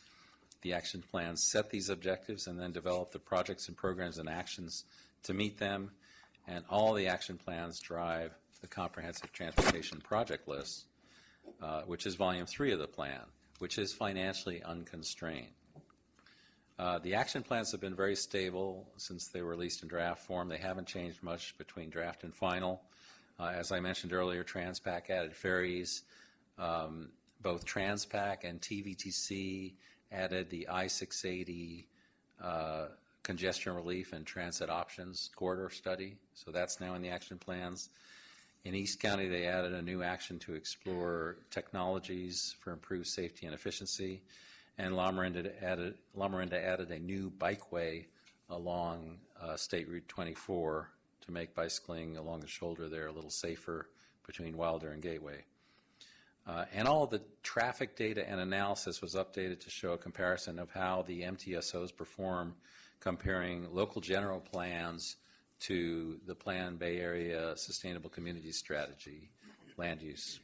The action plans set these objectives and then develop the projects and programs and actions to meet them, and all the action plans drive the Comprehensive Transportation Project List, which is Volume 3 of the plan, which is financially unconstrained. The action plans have been very stable since they were released in draft form. They haven't changed much between draft and final. As I mentioned earlier, Transpac added ferries. Both Transpac and TVTC added the I-680 congestion relief and transit options corridor study, so that's now in the action plans. In East County, they added a new action to explore technologies for improved safety and efficiency, and La Miranda added a new bikeway along State Route 24 to make bicycling along the shoulder there a little safer between Wilder and Gateway. And all of the traffic data and analysis was updated to show a comparison of how the MTSOs perform, comparing local general plans to the Planned Bay Area Sustainable Communities Strategy land use.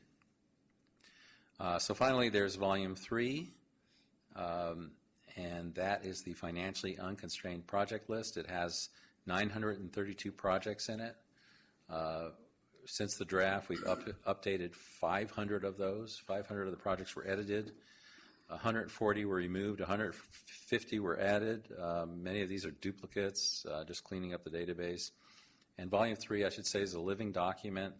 So finally, there's Volume 3, and that is the financially unconstrained project list. It has 932 projects in it. Since the draft, we've updated 500 of those. 500 of the projects were edited. 140 were removed. 150 were added. Many of these are duplicates, just cleaning up the database. And Volume 3, I should say, is a living document.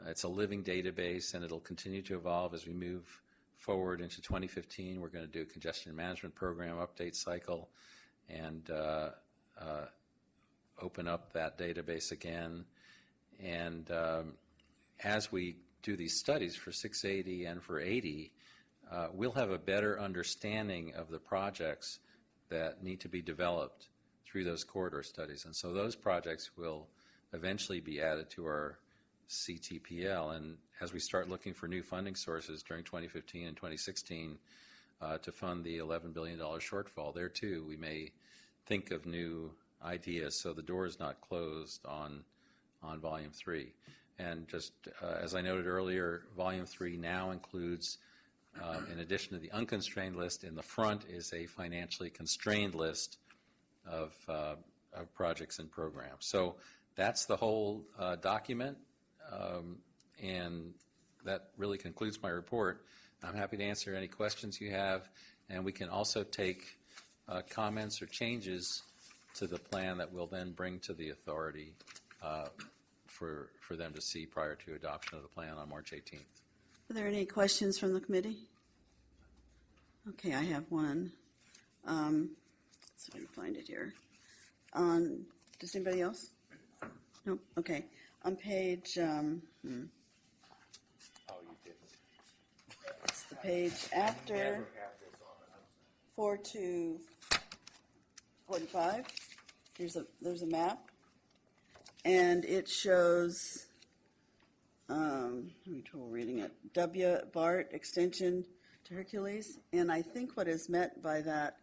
It's a living database, and it'll continue to evolve as we move forward into 2015. We're going to do a congestion management program update cycle, and open up that database again. And as we do these studies for 680 and for 80, we'll have a better understanding of the projects that need to be developed through those corridor studies. And so those projects will eventually be added to our CTPL. And as we start looking for new funding sources during 2015 and 2016 to fund the $11 billion shortfall, there too we may think of new ideas. So the door is not closed on Volume 3. And just as I noted earlier, Volume 3 now includes, in addition to the unconstrained list, in the front is a financially constrained list of projects and programs. So that's the whole document, and that really concludes my report. I'm happy to answer any questions you have, and we can also take comments or changes to the plan that we'll then bring to the authority for them to see prior to adoption of the plan on March 18th. Are there any questions from the committee? Okay, I have one. Let's see if I can find it here. Does anybody else? No? Okay. On page, it's the page after 4 to 45. There's a map, and it shows, I'm having trouble reading it, W. Bart extension to Hercules, and I think what is meant by that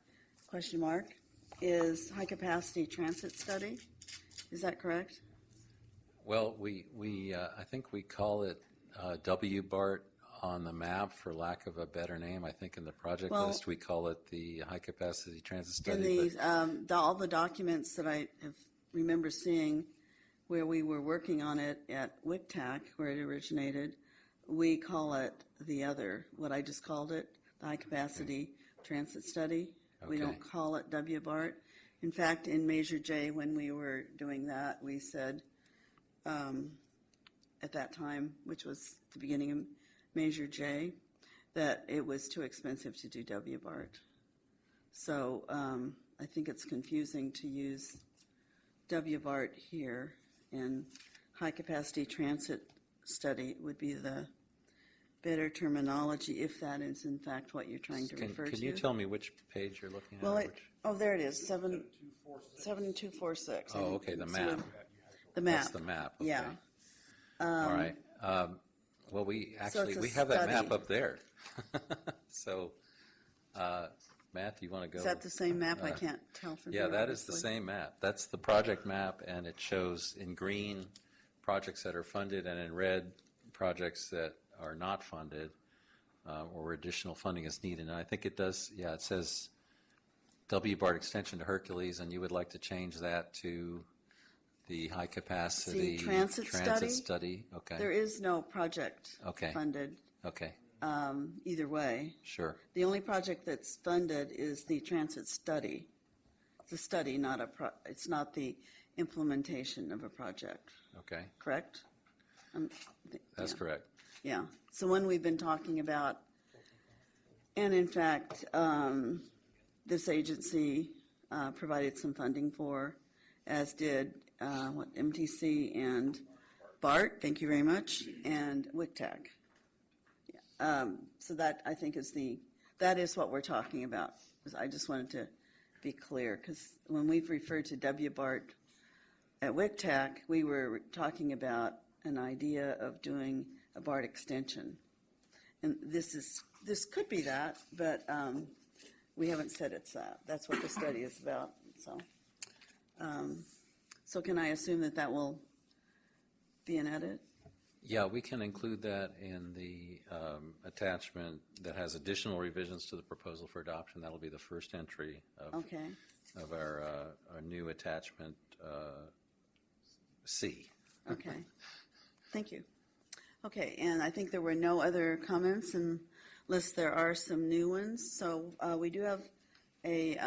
question mark is high-capacity transit study. Is that correct? Well, I think we call it W-BART on the map, for lack of a better name. I think in the project list we call it the high-capacity transit study. In all the documents that I remember seeing where we were working on it at WCTAC, where it originated, we call it the other, what I just called it, the high-capacity transit study. We don't call it W-BART. In fact, in Measure J, when we were doing that, we said at that time, which was the beginning of Measure J, that it was too expensive to do W-BART. So I think it's confusing to use W-BART here, and high-capacity transit study would be the better terminology, if that is in fact what you're trying to refer to. Can you tell me which page you're looking at? Well, there it is, 7246. Oh, okay, the map. The map. That's the map, okay. Yeah. All right. Well, we it's actually, a we have that map study. up there. So, Matt, do you want to go? Is that the same map? I can't tell from here. Yeah, that is the obviously. same map. That's the project map, and it shows in green projects that are funded, and in red projects that are not funded, or where additional funding is needed. And I think it does, it says W-BART extension to Hercules, and you would like to change that to the high-capacity transit study? Okay. There is no project Okay. funded Okay, either way. sure. The only project that's funded is the transit study. It's a study, it's not the implementation of a project, Okay, correct? that's Yeah. correct. Yeah. So when we've been talking about, and in fact, this agency provided some funding for, as did MTC and BART, thank you very much, and WCTAC. So that, I think, that is what we're talking about. I just wanted to be clear, because when we've referred to W-BART at WCTAC, we were talking about an idea of doing a BART extension. And this could be that, but we haven't said it's that. That's what the study is about. So can I assume that will be an edit? Yeah, we can include that in the attachment that has additional revisions to the proposal for adoption. That'll be the first entry of Okay. our new attachment C. Okay. Thank you. Okay, and I think there were no other comments unless there are some new ones. So we do have a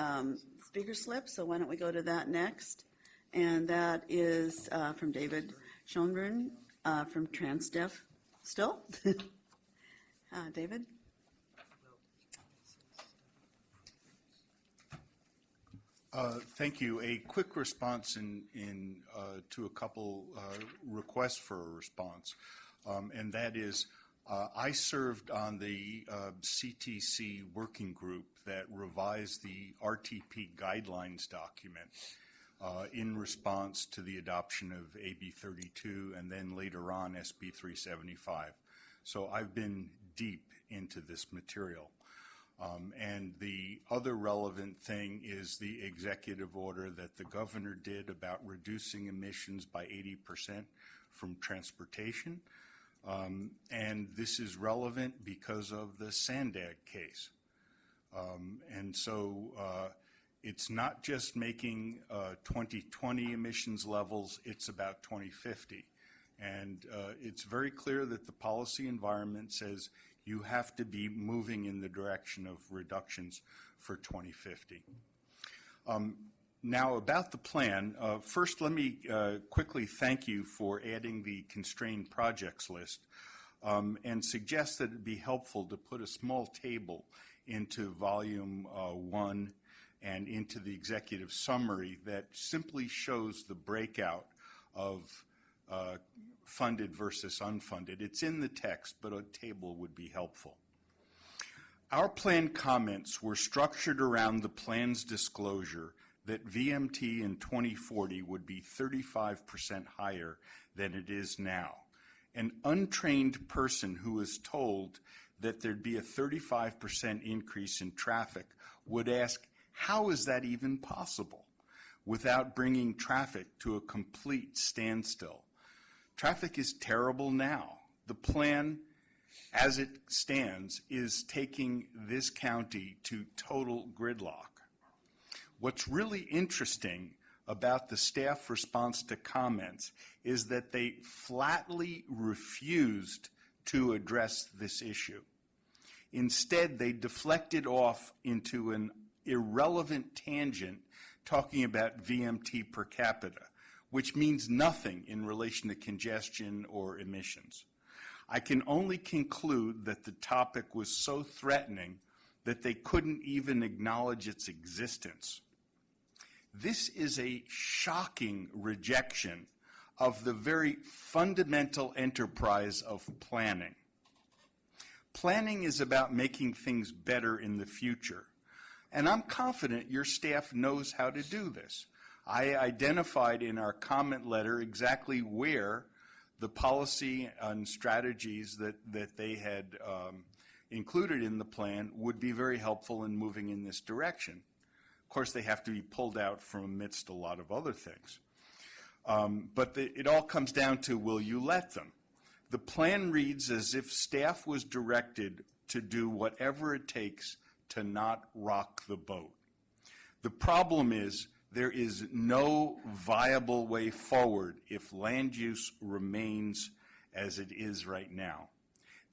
speaker slip, so why don't we go to that next? And that is from David Schoenbrunn from TransDev. Still? David? Thank you. A quick response to a couple requests for a response, and that is, I served on the CTC working group that revised the RTP guidelines document in response to the adoption of AB 32 and then later on SB 375. So I've been deep into this material. And the other relevant thing is the executive order that the governor did about reducing emissions by 80% from transportation. And this is relevant because of the Sandag case. And so it's not just making 2020 emissions levels, it's about 2050. And it's very clear that the policy environment says you have to be moving in the direction of reductions for 2050. Now, about the plan, first let me quickly thank you for adding the constrained projects list and suggest that it would be helpful to put a small table into volume 1 and into the executive summary that simply shows the breakout of funded versus unfunded. It's in the text, but a table would be helpful. Our plan comments were structured around the plan's disclosure that VMT in 2040 would be 35% higher than it is now. An untrained person who is told that there'd be a 35% increase in traffic would ask, how is that even possible without bringing traffic to a complete standstill? Traffic is terrible now. The plan, as it stands, is taking this county to total gridlock. What's really interesting about the staff response to comments is that they flatly refused to address this issue. Instead, they deflected off into an irrelevant tangent talking about VMT per capita, which means nothing in relation to congestion or emissions. I can only conclude that the topic was so threatening that they couldn't even acknowledge its existence. This is a shocking rejection of the very fundamental enterprise of planning. Planning is about making things better in the future, and I'm confident your staff knows how to do this. I identified in our comment letter exactly where the policy and strategies that they had included in the plan would be very helpful in moving in this direction. Of course, they have to be pulled out from amidst a lot of other things. But it all comes down to, will you let them? The plan reads as if staff was directed to do whatever it takes to not rock the boat. The problem is there is no viable way forward if land use remains as it is right now.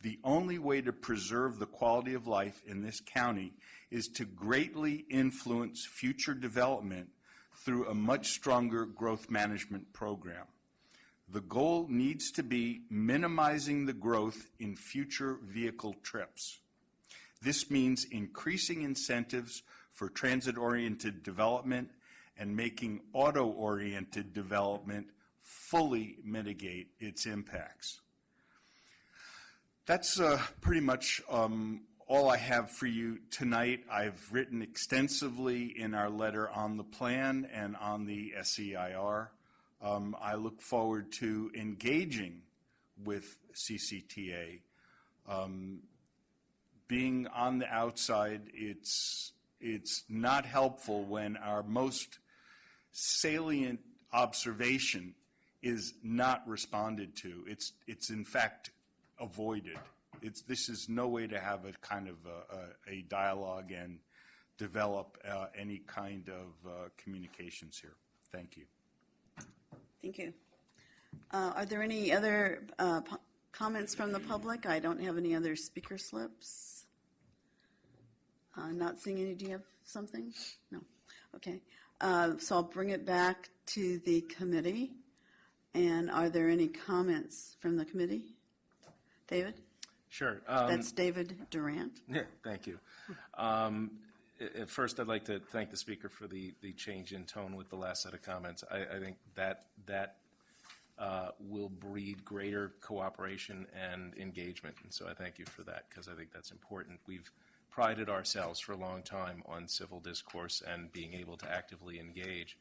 The only way to preserve the quality of life in this county is to greatly influence future development through a much stronger growth management program. The goal needs to be minimizing the growth in future vehicle trips. This means increasing incentives for transit-oriented development and making auto-oriented development fully mitigate its impacts. That's pretty much all I have for you tonight. I've written extensively in our letter on the plan and on the SEIR. I look forward to engaging with CCTA. Being on the outside, it's not helpful when our most salient observation is not responded to. It's in fact avoided. This is no way to have a kind of a dialogue and develop any kind of communications here. Thank you. Thank you. Are there any other comments from the public? I don't have any other speaker slips. Not seeing any. Do you have something? No. Okay. So I'll bring it back to the committee. And are there any comments from the committee? David? Sure. That's David Durant. Yeah, thank you. At first, I'd like to thank the speaker for the change in tone with the last set of comments. I think that will breed greater cooperation and engagement, and so I thank you for that, because I think that's important. We've prided ourselves for a long time on civil discourse and being able to actively engage,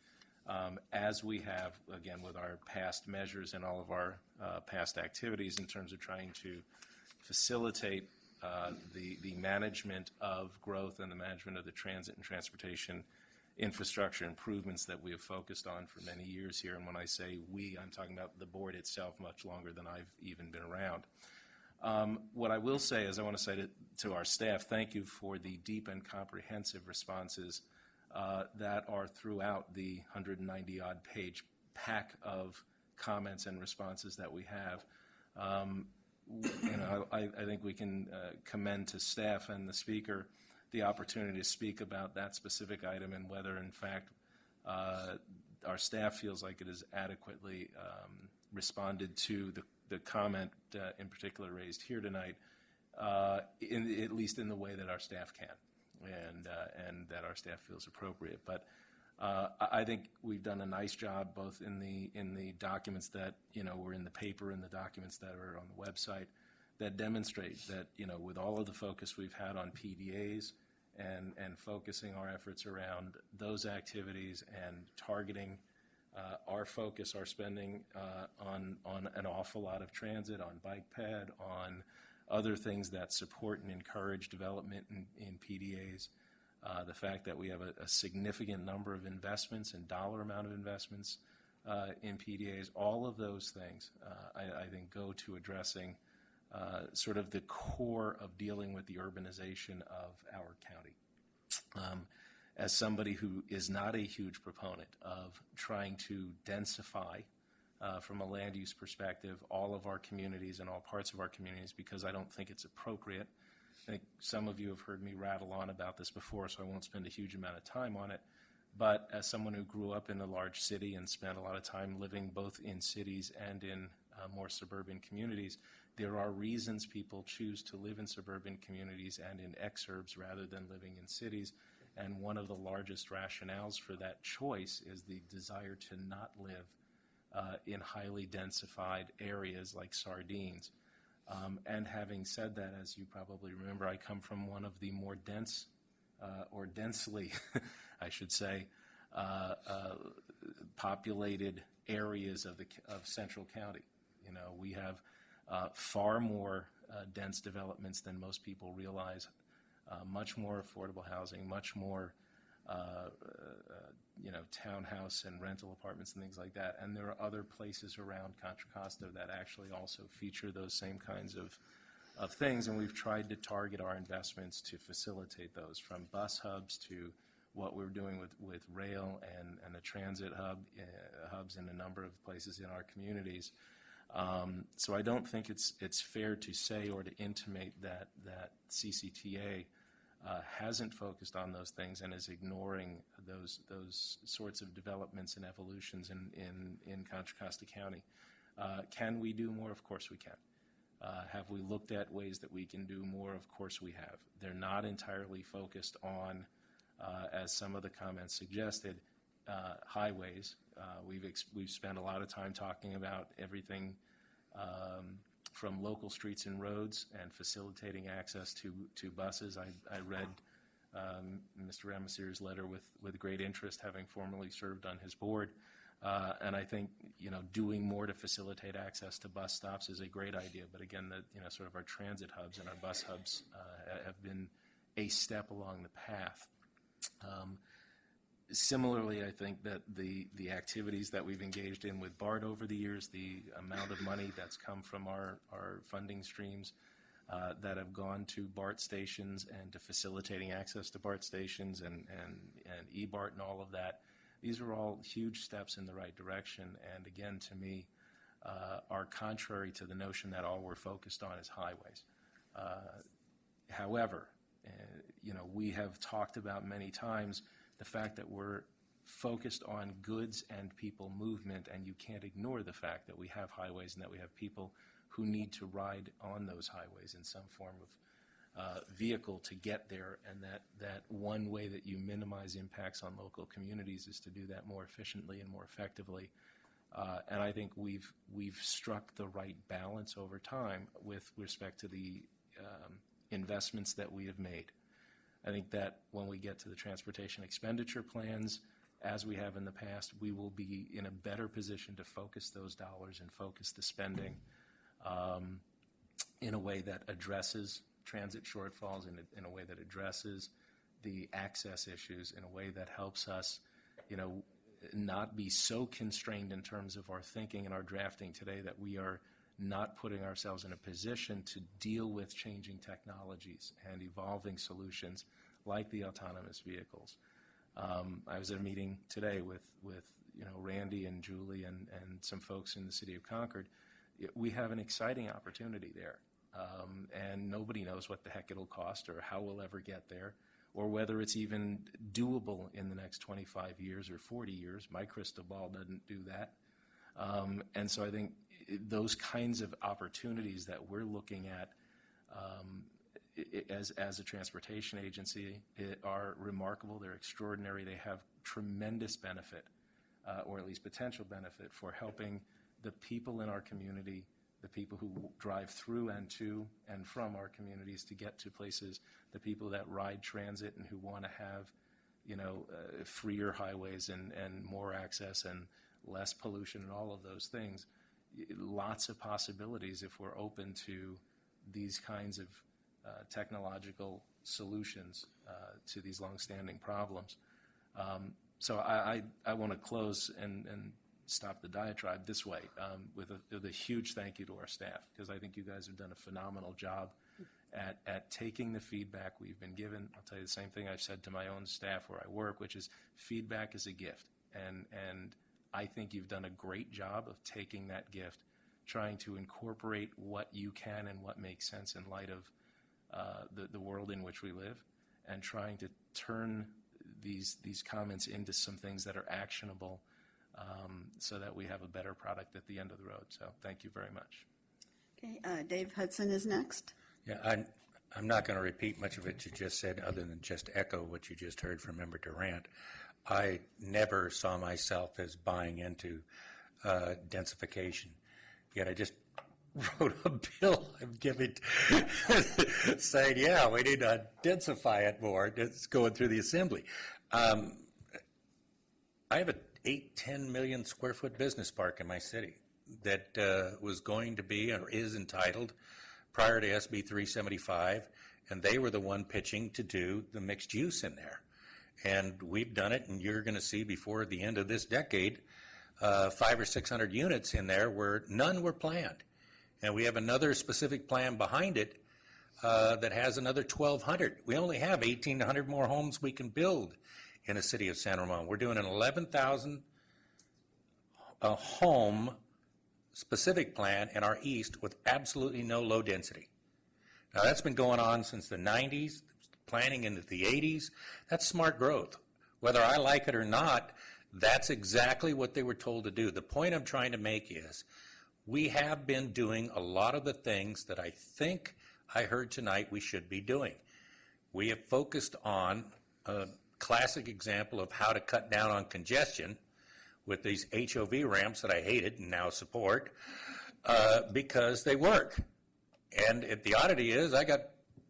as we have, again, with our past measures and all of our past activities in terms of trying to facilitate the management of growth and the management of the transit and transportation infrastructure improvements that we have focused on for many years here. And when I say we, I'm talking about the board itself much longer than I've even been around. What I will say is I want to say to our staff, thank you for the deep and comprehensive responses that are throughout the 190-odd page pack of comments and responses that we have. I think we can commend to staff and the speaker the opportunity to speak about that specific item and whether, in fact, our staff feels like it has adequately responded to the comment in particular raised here tonight, at least in the way that our staff can and that our staff feels appropriate. But I think we've done a nice job both in the documents that were in the paper and the documents that are on the website that demonstrate that with all of the focus we've had on PDAs and focusing our efforts around those activities and targeting our focus, our spending on an awful lot of transit, on bike ped, on other things that support and encourage development in PDAs. The fact that we have a significant number of investments and dollar amount of investments in PDAs, all of those things, I think, go to addressing sort of the core of dealing with the urbanization of our county. As somebody who is not a huge proponent of trying to densify from a land use perspective all of our communities and all parts of our communities, because I don't think it's appropriate. I think some of you have heard me rattle on about this before, so I won't spend a huge amount of time on it. But as someone who grew up in a large city and spent a lot of time living both in cities and in more suburban communities, there are reasons people choose to live in suburban communities and in exurbs rather than living in cities. And one of the largest rationales for that choice is the desire to not live in highly densified areas like sardines. And having said that, as you probably remember, I come from one of the more dense, or densely, I should say, populated areas of Central County. We have far more dense developments than most people realize, much more affordable housing, much more townhouse and rental apartments and things like that. And there are other places around Contra Costa that actually also feature those same kinds of things, and we've tried to target our investments to facilitate those, from bus hubs to what we're doing with rail and the transit hubs in a number of places in our communities. So I don't think it's fair to say or to intimate that CCTA hasn't focused on those things and is ignoring those sorts of developments and evolutions in Contra Costa County. Can we do more? Of course we can. Have we looked at ways that we can do more? Of course we have. They're not entirely focused on, as some of the comments suggested, highways. We've spent a lot of time talking about everything from local streets and roads and facilitating access to buses. I read Mr. Ramasir's letter with great interest, having formerly served on his board. And I think doing more to facilitate access to bus stops is a great idea. But again, sort of our transit hubs and our bus hubs have been a step along the path. Similarly, I think that the activities that we've engaged in with BART over the years, the amount of money that's come from our funding streams that have gone to BART stations and to facilitating access to BART stations and eBART and all of that, these are all huge steps in the right direction, and again, to me, are contrary to the notion that all we're focused on is highways. However, we have talked about many times the fact that we're focused on goods and people movement, and you can't ignore the fact that we have highways and that we have people who need to ride on those highways in some form vehicle to get there, and that one way that you minimize impacts on local communities is to do that more efficiently and more effectively. And I think we've struck the right balance over time with respect to the investments that we have made. I think that when we get to the transportation expenditure plans, as we have in the past, we will be in a better position to focus those dollars and focus the spending in a way that addresses transit shortfalls, in a way that addresses the access issues, in a way that helps us, not be so constrained in terms of our thinking and our drafting today that we are not putting ourselves in a position to deal with changing technologies and evolving solutions like the autonomous vehicles. I was at a meeting today with Randy and Julie and some folks in the city of Concord. We have an exciting opportunity there, and nobody knows what the heck it'll cost or how we'll ever get there, or whether it's even doable in the next 25 years or 40 years. My crystal ball doesn't do that. And so I think those kinds of opportunities that we're looking at as a transportation agency are remarkable. They're extraordinary. They have tremendous benefit, or at least potential benefit, for helping the people in our community, the people who drive through and to and from our communities to get to places, the people that ride transit and who want to have, freer highways and more access and less pollution and all of those things. Lots of possibilities if we're open to these kinds of technological solutions to these longstanding problems. So I want to close and stop the diatribe this way with a huge thank you to our staff, because I think you guys have done a phenomenal job at taking the feedback we've been given. I'll tell you the same thing I've said to my own staff where I work, which is feedback is a gift. And I think you've done a great job of taking that gift, trying to incorporate what you can and what makes sense in light of the world in which we live, and trying to turn these comments into some things that are actionable, so that we have a better product at the end of the road. So thank you very much. Okay, Dave Hudson is next. Yeah, I'm not going to repeat much of what you just said other than just echo what you just heard from Member Durant. I never saw myself as buying into densification, yet I just wrote a bill I'm giving saying, yeah, we need to densify it more. It's going through the assembly. I have a 8-10 million square foot business park in my city that was going to be or is entitled prior to SB 375, and they were the one pitching to do the mixed use in there. And we've done it, and you're going to see before the end of this decade 500 or 600 units in there where none were planned. And we have another specific plan behind it that has another 1,200. We only have 1,800 more homes we can build in the city of San Ramon. We're doing an 11,000 home specific plan in our east with absolutely no low density. Now that's been going on since the 90s, planning into the 80s. That's smart growth. Whether I like it or not, that's exactly what they were told to do. The point I'm trying to make is we have been doing a lot of the things that I think I heard tonight we should be doing. We have focused on a classic example of how to cut down on congestion with these HOV ramps that I hated and now support because they work. And the oddity is I got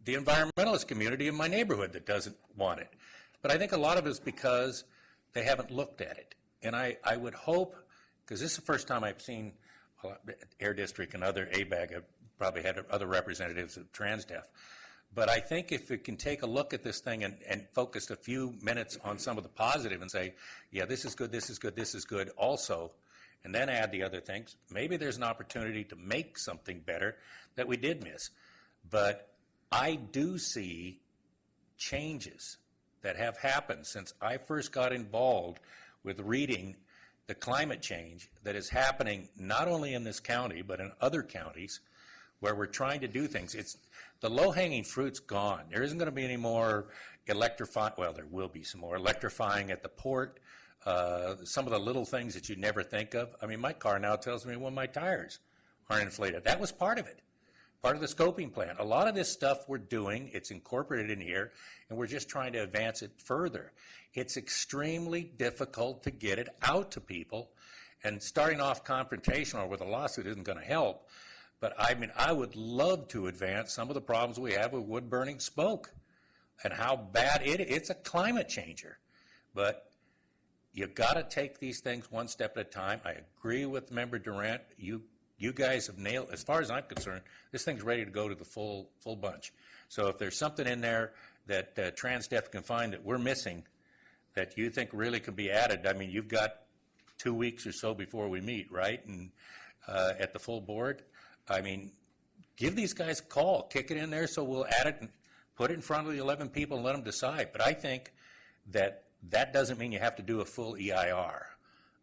the environmentalist community in my neighborhood that doesn't want it. But I think a lot of it's because they haven't looked at it. And I would hope, because this is the first time I've seen Air District and other ABAG have probably had other representatives of TransDef. But I think if we can take a look at this thing and focus a few minutes on some of the positive and say, yeah, this is good, this is good, this is good also, and then add the other things, maybe there's an opportunity to make something better that we did miss. But I do see changes that have happened since I first got involved with reading the climate change that is happening not only in this county but in other counties where we're trying to do things. It's the low-hanging fruit's gone. There isn't going to be any more electrifying. Well, there will be some more electrifying at the port. Some of the little things that you never think of. I mean, my car now tells me when my tires aren't inflated. That was part of it. part of the scoping plan. A lot of this stuff we're doing, it's incorporated in here, and we're just trying to advance it further. It's extremely difficult to get it out to people, and starting off confrontational with a lawsuit isn't going to help. But I mean, I would love to advance some of the problems we have with wood-burning smoke and how bad it's a climate changer. But you got to take these things one step at a time. I agree with Member Durant. You guys have nailed, as far as I'm concerned, this thing's ready to go to the full bunch. So if there's something in there that TransDef can find that we're missing that you think really could be added, I mean, you've got 2 weeks or so before we meet, right? And at the full board, I mean, give these guys a call, kick it in there so we'll add it and put it in front of the 11 people and let them decide. But I think that doesn't mean you have to do a full EIR.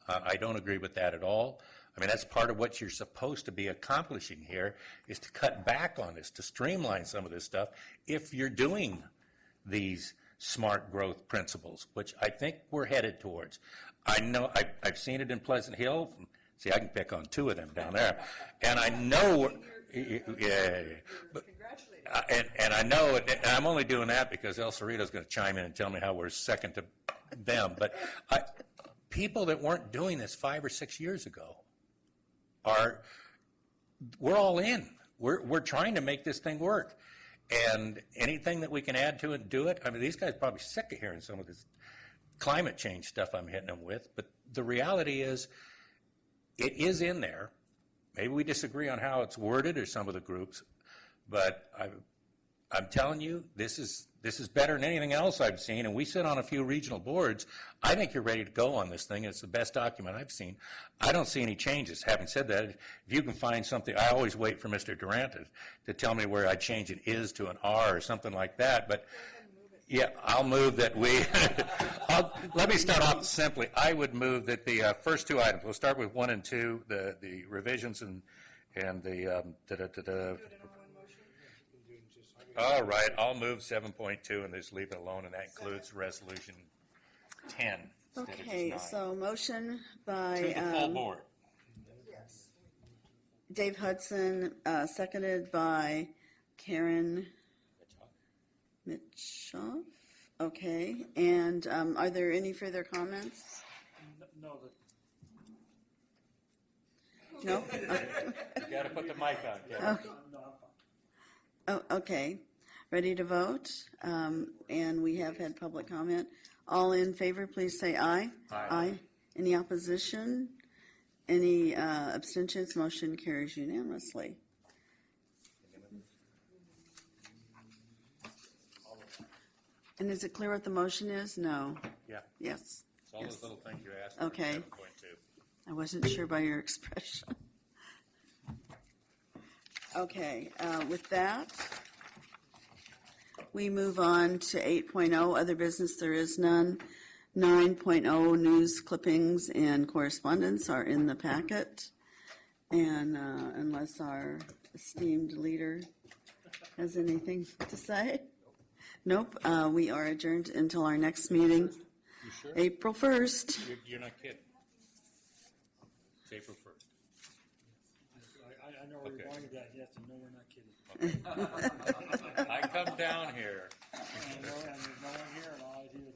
I don't agree with that at all. I mean, that's part of what you're supposed to be accomplishing here, is to cut back on this, to streamline some of this stuff if you're doing these smart growth principles, which I think we're headed towards. I know, I've seen it in Pleasant Hill. See, I can pick on 2 of them down there. And I know, but, and I know, and I'm only doing that because El Cerrito's going to chime in and tell me how we're second to them. But people that weren't doing this 5 or 6 years ago we're all in. We're trying to make this thing work. And anything that we can add to it and do it, I mean, these guys are probably sick of hearing some of this climate change stuff I'm hitting them with. But the reality is, it is in there. Maybe we disagree on how it's worded or some of the groups, but I'm telling you, this is better than anything else I've seen, and we sit on a few regional boards. I think you're ready to go on this thing. It's the best document I've seen. I don't see any changes. Having said that, if you can find something, I always wait for Mr. Durant to tell me where I change an is to an are or something like that, but yeah, I'll move that we, let me start off simply. I would move that the first 2 items, we'll start with 1 and 2, the revisions and the, all right, I'll move 7.2 and just leave it alone, and that includes resolution 10 instead of just 9. Okay, so motion by To the full board. Dave Hudson, seconded by Karen Mitchoff. Okay, and are there any further comments? No? You got to put the mic on, Kevin. Oh, okay. Ready to vote? And we have had public comment. All in favor, please say aye. Aye. Any opposition? Any abstentions? Motion carries unanimously. And is it clear what the motion is? No. Yeah, Yes. it's all Yes. those little things you asked for. Okay. 7.2. I wasn't sure by your expression. Okay, with that, we move on to 8.0, other business, there is none. 9.0, news clippings and correspondence are in the packet. And unless our esteemed leader has anything to say? Nope, we are adjourned until our next meeting, You sure? April 1st. You're not kidding. It's April 1st. I know where Okay. you're going with that, yes, and no, we're not kidding. I come down here. And there's no one here, and all I do is